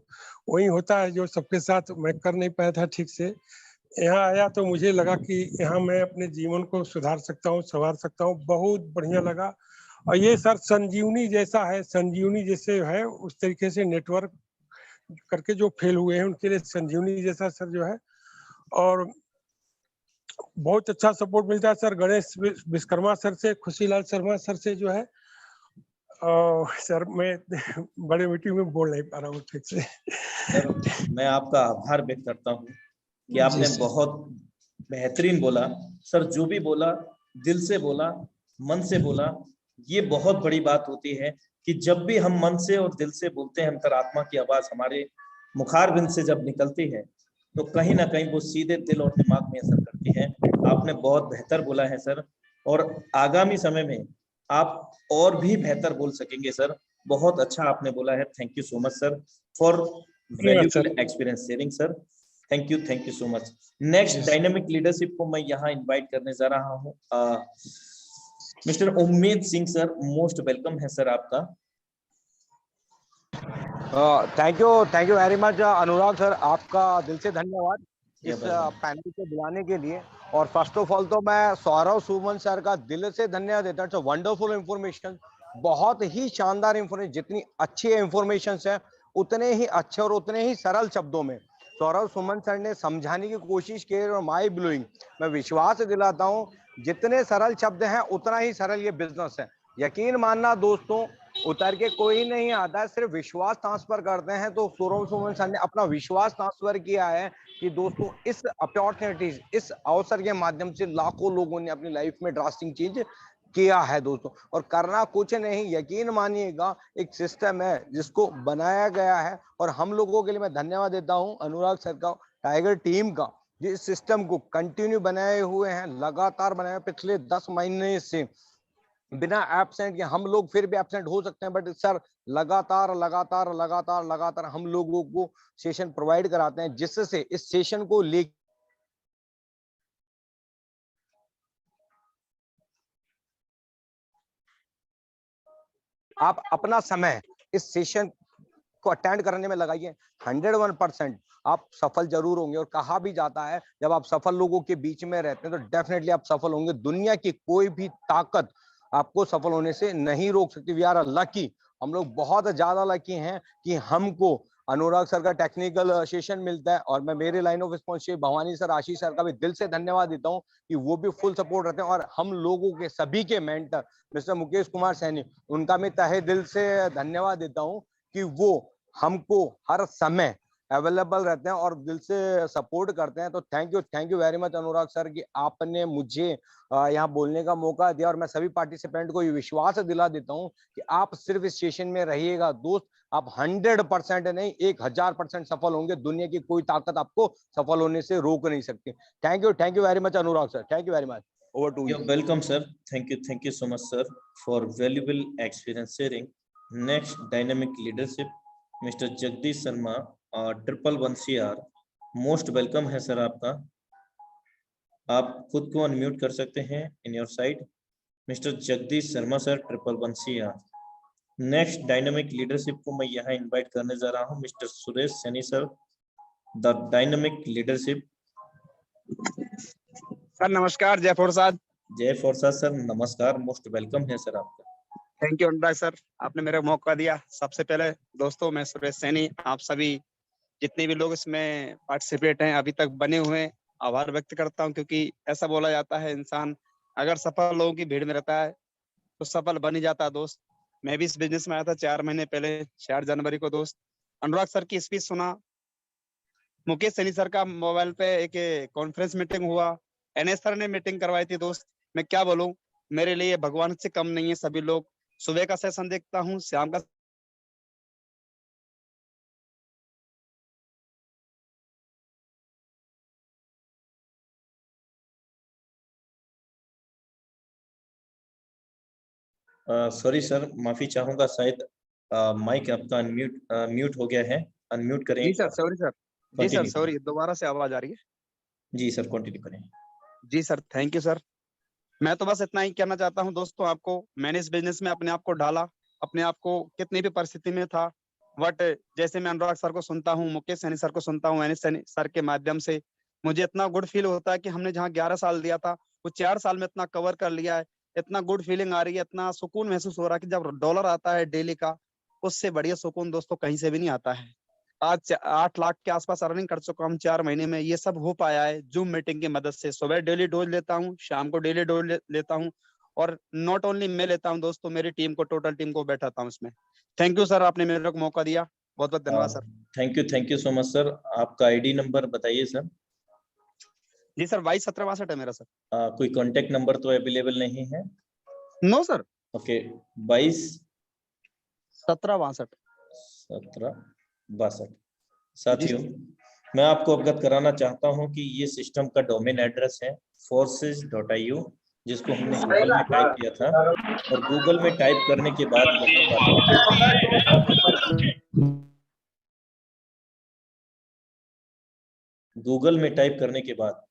वही होता है जो सबके साथ मैं कर नहीं पाया था ठीक से। यहाँ आया तो मुझे लगा कि यहाँ मैं अपने जीवन को सुधार सकता हूँ, संवार सकता हूँ, बहुत बढ़िया लगा। और ये सर संजीवनी जैसा है, संजीवनी जैसे है उस तरीके से नेटवर्क करके जो फेल हुए हैं उनके लिए संजीवनी जैसा सर जो है। और बहुत अच्छा सपोर्ट मिलता है सर गणेश विश्वकर्मा सर से, खुशीलाल शर्मा सर से जो है। सर मैं बड़े मीटिंग में बोल नहीं पा रहा हूँ ठीक से। सर मैं आपका आभार व्यक्त करता हूँ कि आपने जी सर। बहुत बेहतरीन बोला सर, जो भी बोला दिल से बोला, मन से बोला। ये बहुत बड़ी बात होती है कि जब भी हम मन से और दिल से बोलते हैं, अंतरात्मा की आवाज हमारे मुखारबिंद से जब निकलती है तो कहीं ना कहीं वो सीधे दिल और दिमाग में असर करती है। आपने बहुत बेहतर बोला है सर, और आगामी समय में आप और भी बेहतर बोल सकेंगे सर। बहुत अच्छा आपने बोला है। Thank you so much sir for धन्यवाद sir. Valuable experience sharing sir. Thank you so much. Next जी सर। डायनामिक लीडरशिप को मैं यहाँ इनवाइट करने जा रहा हूँ। मिस्टर उम्मीद सिंह सर, मोस्ट वेलकम है सर आपका। Thank you very much Anurag sir, आपका दिल से धन्यवाद इस पैनल को बुलाने के लिए। और फर्स्ट ऑफ ऑल तो मैं सौरव सुमन सर का दिल से धन्यवाद देता हूँ। इट्स वंडरफुल इंफॉर्मेशन, बहुत ही शानदार इंफॉर्मेशन। जितनी अच्छी इंफॉर्मेशन है उतने ही अच्छे और उतने ही सरल शब्दों में सौरव सुमन सर ने समझाने की कोशिश की और माइंड ब्लोइंग। मैं विश्वास दिलाता हूँ जितने सरल शब्द हैं उतना ही सरल ये बिजनेस है। यकीन मानना दोस्तों, उतर के कोई नहीं आता, सिर्फ विश्वास ट्रांसफर करते हैं। तो सौरव सुमन सर ने अपना विश्वास ट्रांसफर किया है कि दोस्तों इस अपॉर्चुनिटीज, इस अवसर के माध्यम से लाखों लोगों ने अपनी लाइफ में ड्रास्टिंग चेंज किया है दोस्तों। और करना कुछ नहीं, यकीन मानिएगा एक सिस्टम है जिसको बनाया गया है। और हम लोगों के लिए मैं धन्यवाद देता हूं अनुराग सर का, टाइगर टीम का, जिस सिस्टम को कंटिन्यू बनाए हुए हैं, लगातार बनाए पिछले 10 महीने से बिना एब्सेंट के। हम लोग फिर भी एब्सेंट हो सकते हैं, बट सर लगातार लगातार लगातार लगातार हम लोगों को सेशन प्रोवाइड कराते हैं, जिससे इस सेशन को ले आप अपना समय इस सेशन को अटेंड करने में लगाइए। 101% आप सफल जरूर होंगे। और कहा भी जाता है जब आप सफल लोगों के बीच में रहते हैं तो डेफिनेटली आप सफल होंगे। दुनिया की कोई भी ताकत आपको सफल होने से नहीं रोक सकती। वी आर लकी, हम लोग बहुत ज्यादा लकी हैं कि हमको अनुराग सर का टेक्निकल सेशन मिलता है। और मैं मेरे line of response Bhavani sir, Ashish sir का भी दिल से धन्यवाद देता हूं कि वो भी फुल सपोर्ट रहते हैं। और हम लोगों के सभी के मेंटर मिस्टर मुकेश कुमार सैनी, उनका मैं तहे दिल से धन्यवाद देता हूं कि वो हमको हर समय अवेलेबल रहते हैं और दिल से सपोर्ट करते हैं। तो thank you very much Anurag sir कि आपने मुझे यहाँ बोलने का मौका दिया। और मैं सभी पार्टिसिपेंट को ये विश्वास दिला देता हूँ कि आप सिर्फ इस सेशन में रहिएगा दोस्त, आप 100% नहीं 1000% सफल होंगे। दुनिया की कोई ताकत आपको सफल होने से रोक नहीं सकती। Thank you very much Anurag sir, thank you very much. Over to you. Welcome sir. Thank you so much sir for valuable experience sharing. Next dynamic leadership mister Jagdish Sharma, 111 CR, most welcome है सर आपका। आप खुद को unmute कर सकते हैं in your side. Mister Jagdish Sharma sir, 111 CR। Next dynamic leadership को मैं यहाँ इनवाइट करने जा रहा हूँ mister Suresh Saini sir, the dynamic leadership. Sir नमस्कार, जय प्रसाद। जय प्रसाद सर, नमस्कार, मोस्ट वेलकम है सर आपका। थैंक यू अनुराग सर, आपने मेरे को मौका दिया। सबसे पहले दोस्तों, मैं सुरेश सैनी, आप सभी जितने भी लोग इसमें पार्टिसिपेट हैं अभी तक बने हुए हैं, आभार व्यक्त करता हूं। क्योंकि ऐसा बोला जाता है इंसान अगर सफल लोगों की भीड़ में रहता है तो सफल बन ही जाता है दोस्त। मैं भी इस बिजनेस में आया था 4 महीने पहले, 4 जनवरी को दोस्त। अनुराग सर की स्पीच सुना, मुकेश सैनी सर का मोबाइल पे एक कॉन्फ्रेंस मीटिंग हुआ, NS सर ने मीटिंग करवाई थी दोस्त। मैं क्या बोलूं, मेरे लिए भगवान से कम नहीं है सभी लोग। सुबह का सेशन देखता हूँ, शाम का सॉरी सर, माफी चाहूंगा, शायद माइक आपका म्यूट हो गया है, अनम्यूट करें। जी सर, सॉरी सर। जी सर, कंटिन्यू सॉरी, दोबारा से आवाज आ रही है। जी सर, कंटिन्यू करें। जी सर, थैंक यू सर। मैं तो बस इतना ही कहना चाहता हूँ दोस्तों आपको, मैंने इस बिजनेस में अपने आप को डाला, अपने आप को कितनी भी परिस्थिति में था, बट जैसे मैं अनुराग सर को सुनता हूँ, मुकेश सैनी सर को सुनता हूँ, एनिस सैनी सर के माध्यम से मुझे इतना गुड फील होता है कि हमने जहाँ 11 साल दिया था वो 4 साल में इतना कवर कर लिया है। इतना गुड फीलिंग आ रही है, इतना सुकून महसूस हो रहा है कि जब डॉलर आता है डेली का, उससे बढ़िया सुकून दोस्तों कहीं से भी नहीं आता है। आज 8 लाख के आसपास अर्निंग कर चुका हूँ 4 महीने में। ये सब हो पाया है जूम मीटिंग की मदद से। सुबह डेली डोज लेता हूँ, शाम को डेली डोज लेता हूँ, और नॉट ओनली मैं लेता हूँ दोस्तों, मेरी टीम को, टोटल टीम को बैठाता हूँ इसमें। थैंक यू सर, आपने मेरे को मौका दिया, बहुत बहुत धन्यवाद sir. Thank you so much sir. आपका आईडी नंबर बताइए सर। जी सर, 221762 है मेरा सर। कोई कांटेक्ट नंबर तो अवेलेबल नहीं है? No sir. ओके, 22 1762। 1762। साथियों, मैं आपको अवगत कराना चाहता हूं कि ये सिस्टम का डोमेन एड्रेस है forces.io, जिसको हमने गूगल में टाइप किया था, और गूगल में टाइप करने के बाद यहाँ पर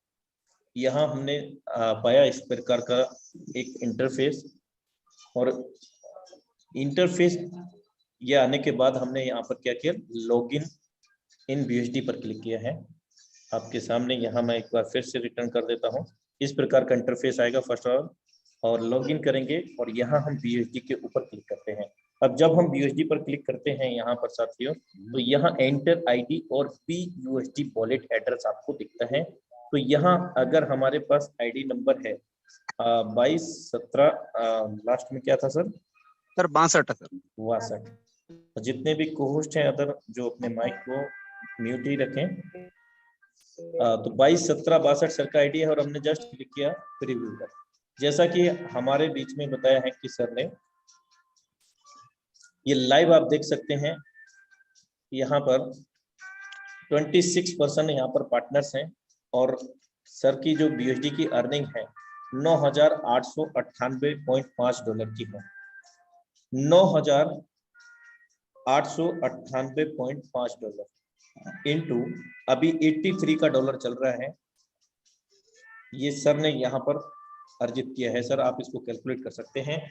यहाँ हमने पाया इस प्रकार का एक इंटरफेस, और इंटरफेस ये आने के बाद हमने यहाँ पर क्या किया, लॉगिन इन BUSD पर क्लिक किया है। आपके सामने यहाँ मैं एक बार फिर से रिटर्न कर देता हूँ। इस प्रकार का इंटरफेस आएगा फर्स्ट ऑफ ऑल, और लॉगिन करेंगे और यहाँ हम BUSD के ऊपर क्लिक करते हैं। अब जब हम BUSD पर क्लिक करते हैं यहाँ पर साथियों, तो यहाँ एंटर आईडी और BUSD वॉलेट एड्रेस आपको दिखता है। तो यहाँ अगर हमारे पास आईडी नंबर है 2217, लास्ट में क्या था सर? Sir 62 sir. 62। जितने भी कोहोस्ट हैं अदर, जो अपने माइक को म्यूट ही रखें। तो 221762 सर का आईडी है, और हमने जस्ट क्लिक किया प्रीव्यू पर। जैसा कि हमारे बीच में बताया है कि सर ने, ये लाइव आप देख सकते हैं, यहाँ पर 26% यहाँ पर पार्टनर्स हैं, और सर की जो BUSD की अर्निंग है $9,898.5 की है। $9,898.5 इनटू अभी 83 का डॉलर चल रहा है, ये सर ने यहाँ पर अर्जित किया है। सर आप इसको कैलकुलेट कर सकते हैं,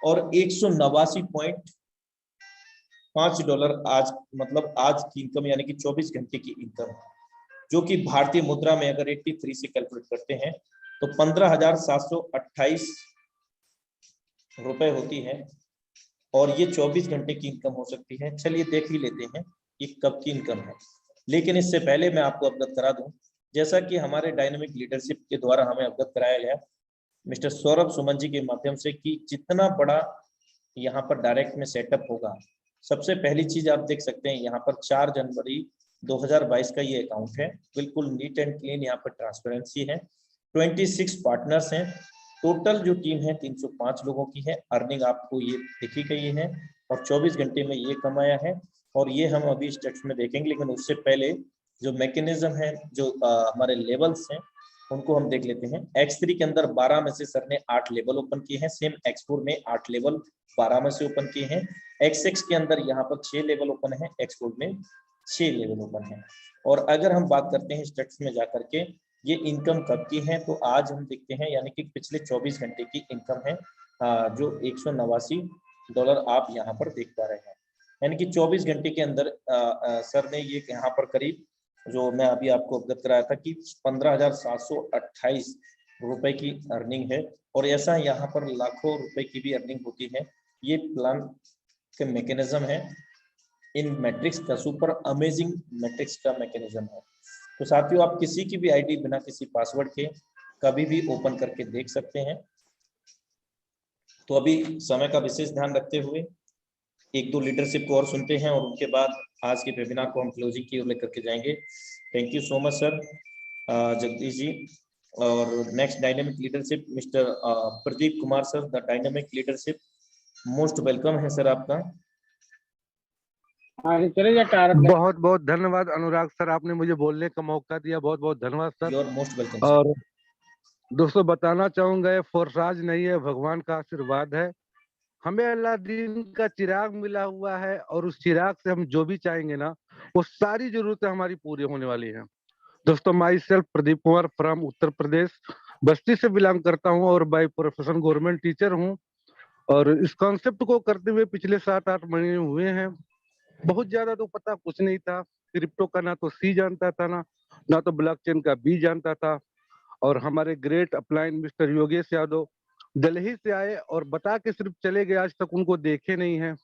और $189.5 आज, मतलब आज की इनकम, यानी कि 24 घंटे की इनकम, जो कि भारतीय मुद्रा में अगर 83 से कैलकुलेट करते हैं तो 15,728 रुपए होती है, और ये 24 घंटे की इनकम हो सकती है। चलिए देख ही लेते हैं ये कब की इनकम है। लेकिन इससे पहले मैं आपको अवगत करा दूं, जैसा कि हमारे डायनामिक लीडरशिप के द्वारा हमें अवगत कराया गया मिस्टर सौरभ सुमन जी के माध्यम से, कि जितना बड़ा यहाँ पर डायरेक्ट में सेटअप होगा। सबसे पहली चीज आप देख सकते हैं यहाँ पर 4 जनवरी 2022 का ये अकाउंट है, बिल्कुल नीट एंड क्लीन, यहाँ पर ट्रांसपेरेंसी है। 26 पार्टनर्स हैं, टोटल जो टीम है 305 लोगों की है। अर्निंग आपको ये दिखी गई है, और 24 घंटे में ये कमाया है, और ये हम अभी स्टेप्स में देखेंगे। लेकिन उससे पहले जो मैकेनिज्म है, जो हमारे लेवल्स हैं, उनको हम देख लेते हैं। X3 के अंदर 12 में से सर ने 8 लेवल ओपन किए हैं। सेम X4 में 8 लेवल 12 में से ओपन किए हैं। X6 के अंदर यहाँ पर 6 लेवल ओपन है, X4 में 6 लेवल ओपन है। और अगर हम बात करते हैं स्टेट्स में जाकर के ये इनकम कब की है, तो आज हम देखते हैं, यानी कि पिछले 24 घंटे की इनकम है, जो $189 आप यहाँ पर देख पा रहे हैं। यानी कि 24 घंटे के अंदर सर ने ये यहाँ पर करीब, जो मैं अभी आपको अवगत कराया था, कि 15,728 रुपए की अर्निंग है। और ऐसा यहाँ पर लाखों रुपए की भी अर्निंग होती है। ये प्लान के मैकेनिज्म है, इन मैट्रिक्स का, सुपर अमेजिंग मैट्रिक्स का मैकेनिज्म है। तो साथियों, आप किसी की भी आईडी बिना किसी पासवर्ड के कभी भी ओपन करके देख सकते हैं। तो अभी समय का विशेष ध्यान रखते हुए 1-2 लीडरशिप को और सुनते हैं, और उनके बाद आज के वेबिनार को हम क्लोजिंग की ओर लेकर के जाएंगे। Thank you so much sir Jagdish ji. और next dynamic leadership mister Pradeep Kumar sir, the dynamic leadership, most welcome है सर आपका। बहुत बहुत धन्यवाद अनुराग सर, आपने मुझे बोलने का मौका दिया, बहुत बहुत धन्यवाद sir. You are most welcome. और दोस्तों बताना चाहूंगा, ये फोर्साज नहीं है, भगवान का आशीर्वाद है। हमें अलादीन का चिराग मिला हुआ है और उस चिराग से हम जो भी चाहेंगे ना, वो सारी जरूरतें हमारी पूरी होने वाली हैं। दोस्तों, myself Pradeep Kumar from Uttar Pradesh, Basti से बिलोंग करता हूँ और बाय प्रोफेशन गवर्नमेंट टीचर हूँ। और इस कॉन्सेप्ट को करते हुए पिछले 7-8 महीने हुए हैं। बहुत ज्यादा तो पता कुछ नहीं था। क्रिप्टो का ना तो सी जानता था, ना तो ब्लॉकचेन का बी जानता था। और हमारे great upline mister Yogesh Yadav Delhi से आए और बता के सिर्फ चले गए, आज तक उनको देखे नहीं है।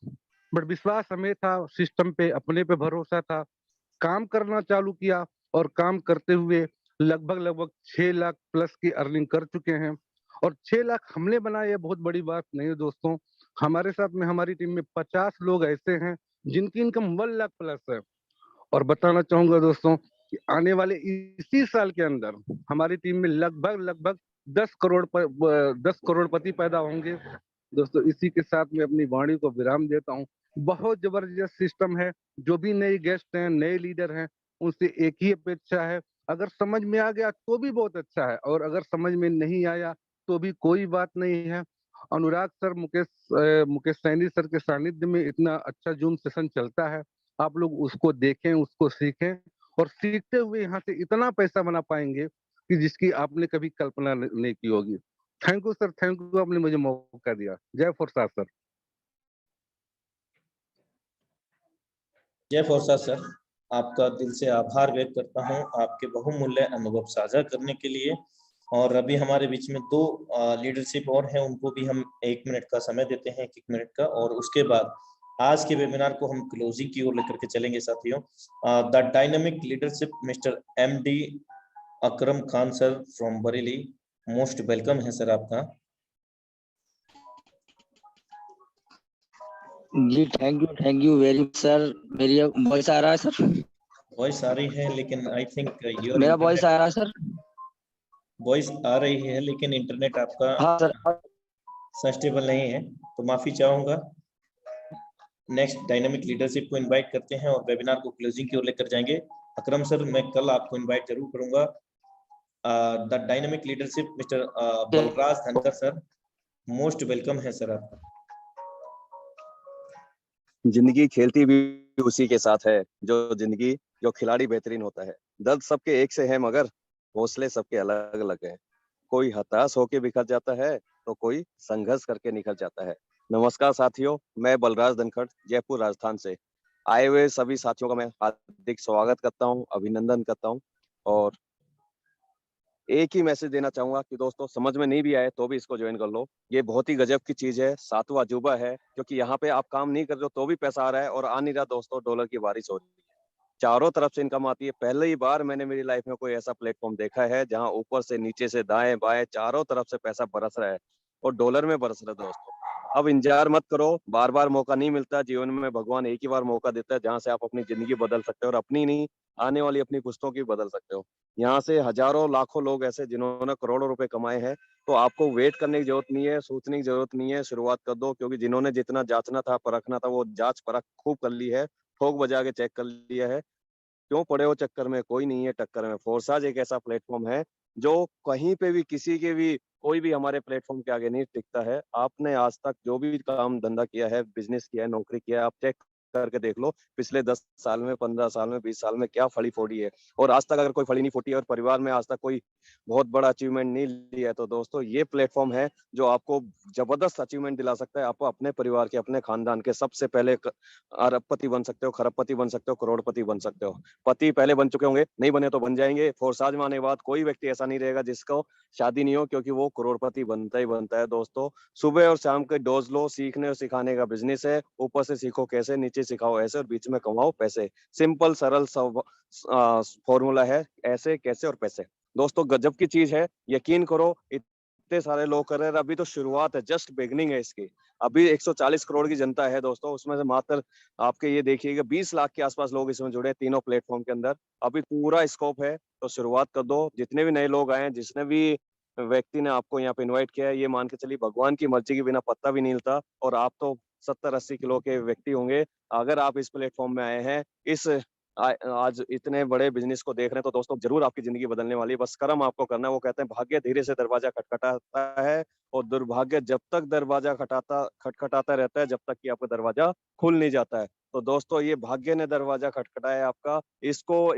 बट विश्वास हमें था, सिस्टम पे, अपने पे भरोसा था, काम करना चालू किया और काम करते हुए लगभग लगभग 6 लाख प्लस की अर्निंग कर चुके हैं। और 6 लाख हमने बनाए, ये बहुत बड़ी बात नहीं है दोस्तों। हमारे साथ में हमारी टीम में 50 लोग ऐसे हैं जिनकी इनकम 1 लाख प्लस है। और बताना चाहूंगा दोस्तों कि आने वाले इसी साल के अंदर हमारी टीम में लगभग लगभग 10 करोड़पति पैदा होंगे। दोस्तों, इसी के साथ में अपनी वाणी को विराम देता हूँ। बहुत जबरदस्त सिस्टम है। जो भी नए गेस्ट हैं, नए लीडर हैं, उनसे एक ही अपेक्षा है, अगर समझ में आ गया तो भी बहुत अच्छा है, और अगर समझ में नहीं आया तो भी कोई बात नहीं है। अनुराग सर, मुकेश सैनी सर के सानिध्य में इतना अच्छा जूम सेशन चलता है। आप लोग उसको देखें, उसको सीखें, और सीखते हुए यहाँ से इतना पैसा बना पाएंगे कि जिसकी आपने कभी कल्पना नहीं की होगी। Thank you sir, thank you, आपने मुझे मौका दिया। जय फुरसाद सर। जय फौरसाद सर, आपका दिल से आभार व्यक्त करता हूं आपके बहुमूल्य अनुभव साझा करने के लिए। और अभी हमारे बीच में 2 लीडरशिप और हैं, उनको भी हम 1 मिनट का समय देते हैं, 1 मिनट का, और उसके बाद आज के वेबिनार को हम क्लोजिंग की ओर लेकर के चलेंगे साथियों। The dynamic leadership mister MD Akram Khan sir from Bareilly, most welcome है सर आपका। जी thank you very much sir. मेरी वॉइस आ रहा है सर? वॉइस आ रही है, लेकिन आई थिंक योर मेरा वॉइस आ रहा है सर? वॉइस आ रही है, लेकिन इंटरनेट आपका हाँ सर। सस्टेबल नहीं है, तो माफी चाहूंगा। नेक्स्ट डायनामिक लीडरशिप को इनवाइट करते हैं और वेबिनार को क्लोजिंग की ओर लेकर जाएंगे। अकरम सर, मैं कल आपको इनवाइट जरूर करूंगा। The dynamic leadership mister Balraj धनकर सर, मोस्ट वेलकम है सर आपका। जिंदगी खेलती भी उसी के साथ है, जो खिलाड़ी बेहतरीन होता है। दर्द सबके एक से है, मगर हौसले सबके अलग अलग हैं। कोई हताश होके बिखर जाता है, तो कोई संघर्ष करके निकल जाता है। नमस्कार साथियों, मैं बलराज धनखड़ जयपुर राजस्थान से आए हुए सभी साथियों का मैं हार्दिक स्वागत करता हूं, अभिनंदन करता हूं। और एक ही मैसेज देना चाहूंगा कि दोस्तों, समझ में नहीं भी आए तो भी इसको ज्वाइन कर लो। ये बहुत ही गजब की चीज है, 7वां अजूबा है, क्योंकि यहाँ पे आप काम नहीं कर रहे हो तो भी पैसा आ रहा है, और आ नहीं रहा दोस्तों, डॉलर की बारिश हो रही है, चारों तरफ से इनकम आती है। पहले ही बार मैंने मेरी लाइफ में कोई ऐसा प्लेटफॉर्म देखा है जहाँ ऊपर से नीचे से दाएं बाएं चारों तरफ से पैसा बरस रहा है, और डॉलर में बरस रहा है दोस्तों। अब इंतजार मत करो, बार बार मौका नहीं मिलता जीवन में, भगवान एक ही बार मौका देता है जहाँ से आप अपनी जिंदगी बदल सकते हो, और अपनी नहीं, आने वाली अपनी पुश्तों की बदल सकते हो। यहाँ से हजारों लाखों लोग ऐसे जिन्होंने करोड़ों रुपए कमाए हैं, तो आपको वेट करने की जरूरत नहीं है, सोचने की जरूरत नहीं है, शुरुआत कर दो। क्योंकि जिन्होंने जितना जांचना था, परखना था, वो जांच परख खूब कर ली है, ठोक बजा के चेक कर लिया है। क्यों पड़े हो चक्कर में, कोई नहीं है टक्कर में। फोर्साज एक ऐसा प्लेटफॉर्म है जो कहीं पे भी, किसी के भी, कोई भी हमारे प्लेटफॉर्म के आगे नहीं टिकता है। आपने आज तक जो भी काम धंधा किया है, बिजनेस किया है, नौकरी किया है, आप चेक करके देख लो पिछले 10 साल में, 15 साल में, 20 साल में क्या फड़ी फोड़ी है। और आज तक अगर कोई फड़ी नहीं फोटी है और परिवार में आज तक कोई बहुत बड़ा अचीवमेंट नहीं लिया है, तो दोस्तों ये प्लेटफॉर्म है जो आपको जबरदस्त अचीवमेंट दिला सकता है। आप अपने परिवार के, अपने खानदान के सबसे पहले अरबपति बन सकते हो, खरबपति बन सकते हो, करोड़पति बन सकते हो। पति पहले बन चुके होंगे, नहीं बने तो बन जाएंगे। फोर्साज में आने के बाद कोई व्यक्ति ऐसा नहीं रहेगा जिसको शादी नहीं हो, क्योंकि वो करोड़पति बनता ही बनता है दोस्तों। सुबह और शाम के डोज लो, सीखने और सिखाने का बिजनेस है। ऊपर से सीखो कैसे, नीचे सिखाओ ऐसे, और बीच में कमाओ पैसे। सिंपल सरल सब फॉर्मूला है, ऐसे कैसे और पैसे। दोस्तों गजब की चीज है, यकीन करो, इतने सारे लोग कर रहे हैं। अभी तो शुरुआत है, जस्ट बिगनिंग है इसकी। अभी 140 करोड़ की जनता है दोस्तों, उसमें से मात्र आपके ये देखिएगा 20 लाख के आसपास लोग इसमें जुड़े हैं, तीनों प्लेटफॉर्म के अंदर। अभी पूरा स्कोप है, तो शुरुआत कर दो। जितने भी नए लोग आए, जिसने भी व्यक्ति ने आपको यहाँ पे इनवाइट किया है, ये मान के चलिए भगवान की मर्जी के बिना पत्ता भी नहीं हिलता। और आप तो 70-80 किलो के व्यक्ति होंगे, अगर आप इस प्लेटफॉर्म में आए हैं, इस आज इतने बड़े बिजनेस को देख रहे हैं, तो दोस्तों जरूर आपकी जिंदगी बदलने वाली है। बस कर्म आपको करना है। वो कहते हैं भाग्य धीरे से दरवाजा खटखटाता है और दुर्भाग्य जब तक दरवाजा खटखटाता रहता है, जब तक कि आपका दरवाजा खुल नहीं जाता है। तो दोस्तों ये भाग्य ने दरवाजा खटखटाया आपका, इसको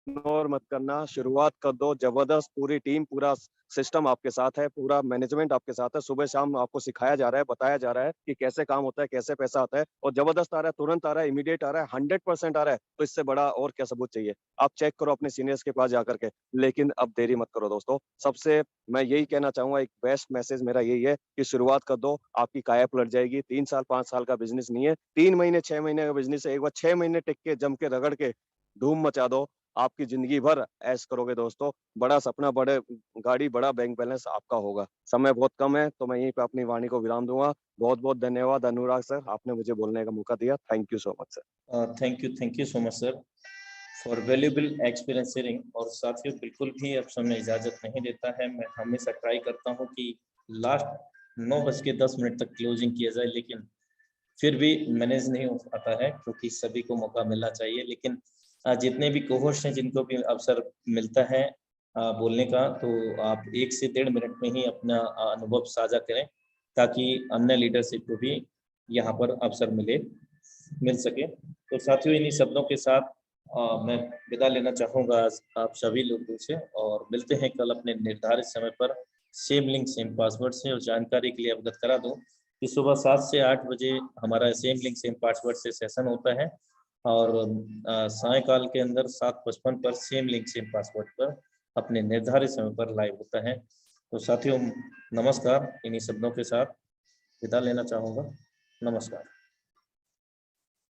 इग्नोर मत करना, शुरुआत कर दो। जबरदस्त पूरी टीम, पूरा सिस्टम आपके साथ है, पूरा मैनेजमेंट आपके साथ है। सुबह शाम आपको सिखाया जा रहा है, बताया जा रहा है कि कैसे काम होता है, कैसे पैसा आता है, और जबरदस्त आ रहा है, तुरंत आ रहा है, इमीडिएट आ रहा है, 100% आ रहा है। तो इससे बड़ा और क्या सबूत चाहिए? आप चेक करो अपने सीनियर्स के पास जाकर के। लेकिन अब देरी मत करो दोस्तों। सबसे मैं यही कहना चाहूंगा, एक बेस्ट मैसेज मेरा यही है कि शुरुआत कर दो, आपकी काया पलट जाएगी। 3 साल 5 साल का बिजनेस नहीं है, 3 महीने 6 महीने का बिजनेस है। एक बार 6 महीने टिक के, जम के, रगड़ के धूम मचा दो, आपकी जिंदगी भर ऐश करोगे दोस्तों। बड़ा सपना, बड़े गाड़ी, बड़ा बैंक बैलेंस आपका होगा। समय बहुत कम है, तो मैं यहीं पे अपनी वाणी को विराम दूंगा। बहुत बहुत धन्यवाद अनुराग सर, आपने मुझे बोलने का मौका दिया। Thank you so much sir. Thank you so much sir for valuable experience sharing. और साथियों, बिल्कुल भी अब समय इजाजत नहीं देता है। मैं हमेशा ट्राई करता हूँ कि लास्ट 9:10 तक क्लोजिंग किया जाए, लेकिन फिर भी मैनेज नहीं हो पाता है, क्योंकि सभी को मौका मिलना चाहिए। लेकिन जितने भी कोहोस्ट हैं, जिनको भी अवसर मिलता है बोलने का, तो आप 1 से 1.5 मिनट में ही अपना अनुभव साझा करें, ताकि अन्य लीडरशिप को भी यहाँ पर अवसर मिल सके। तो साथियों, इन्हीं शब्दों के साथ मैं विदा लेना चाहूँगा आप सभी लोगों से, और मिलते हैं कल अपने निर्धारित समय पर, सेम लिंक सेम पासवर्ड से। और जानकारी के लिए अवगत करा दूँ कि सुबह 7 से 8 बजे हमारा सेम लिंक सेम पासवर्ड से सेशन होता है, और सायकाल के अंदर 7:55 पर सेम लिंक सेम पासवर्ड पर अपने निर्धारित समय पर लाइव होता है। तो साथियों, नमस्कार। इन्हीं शब्दों के साथ विदा लेना चाहूँगा। नमस्कार।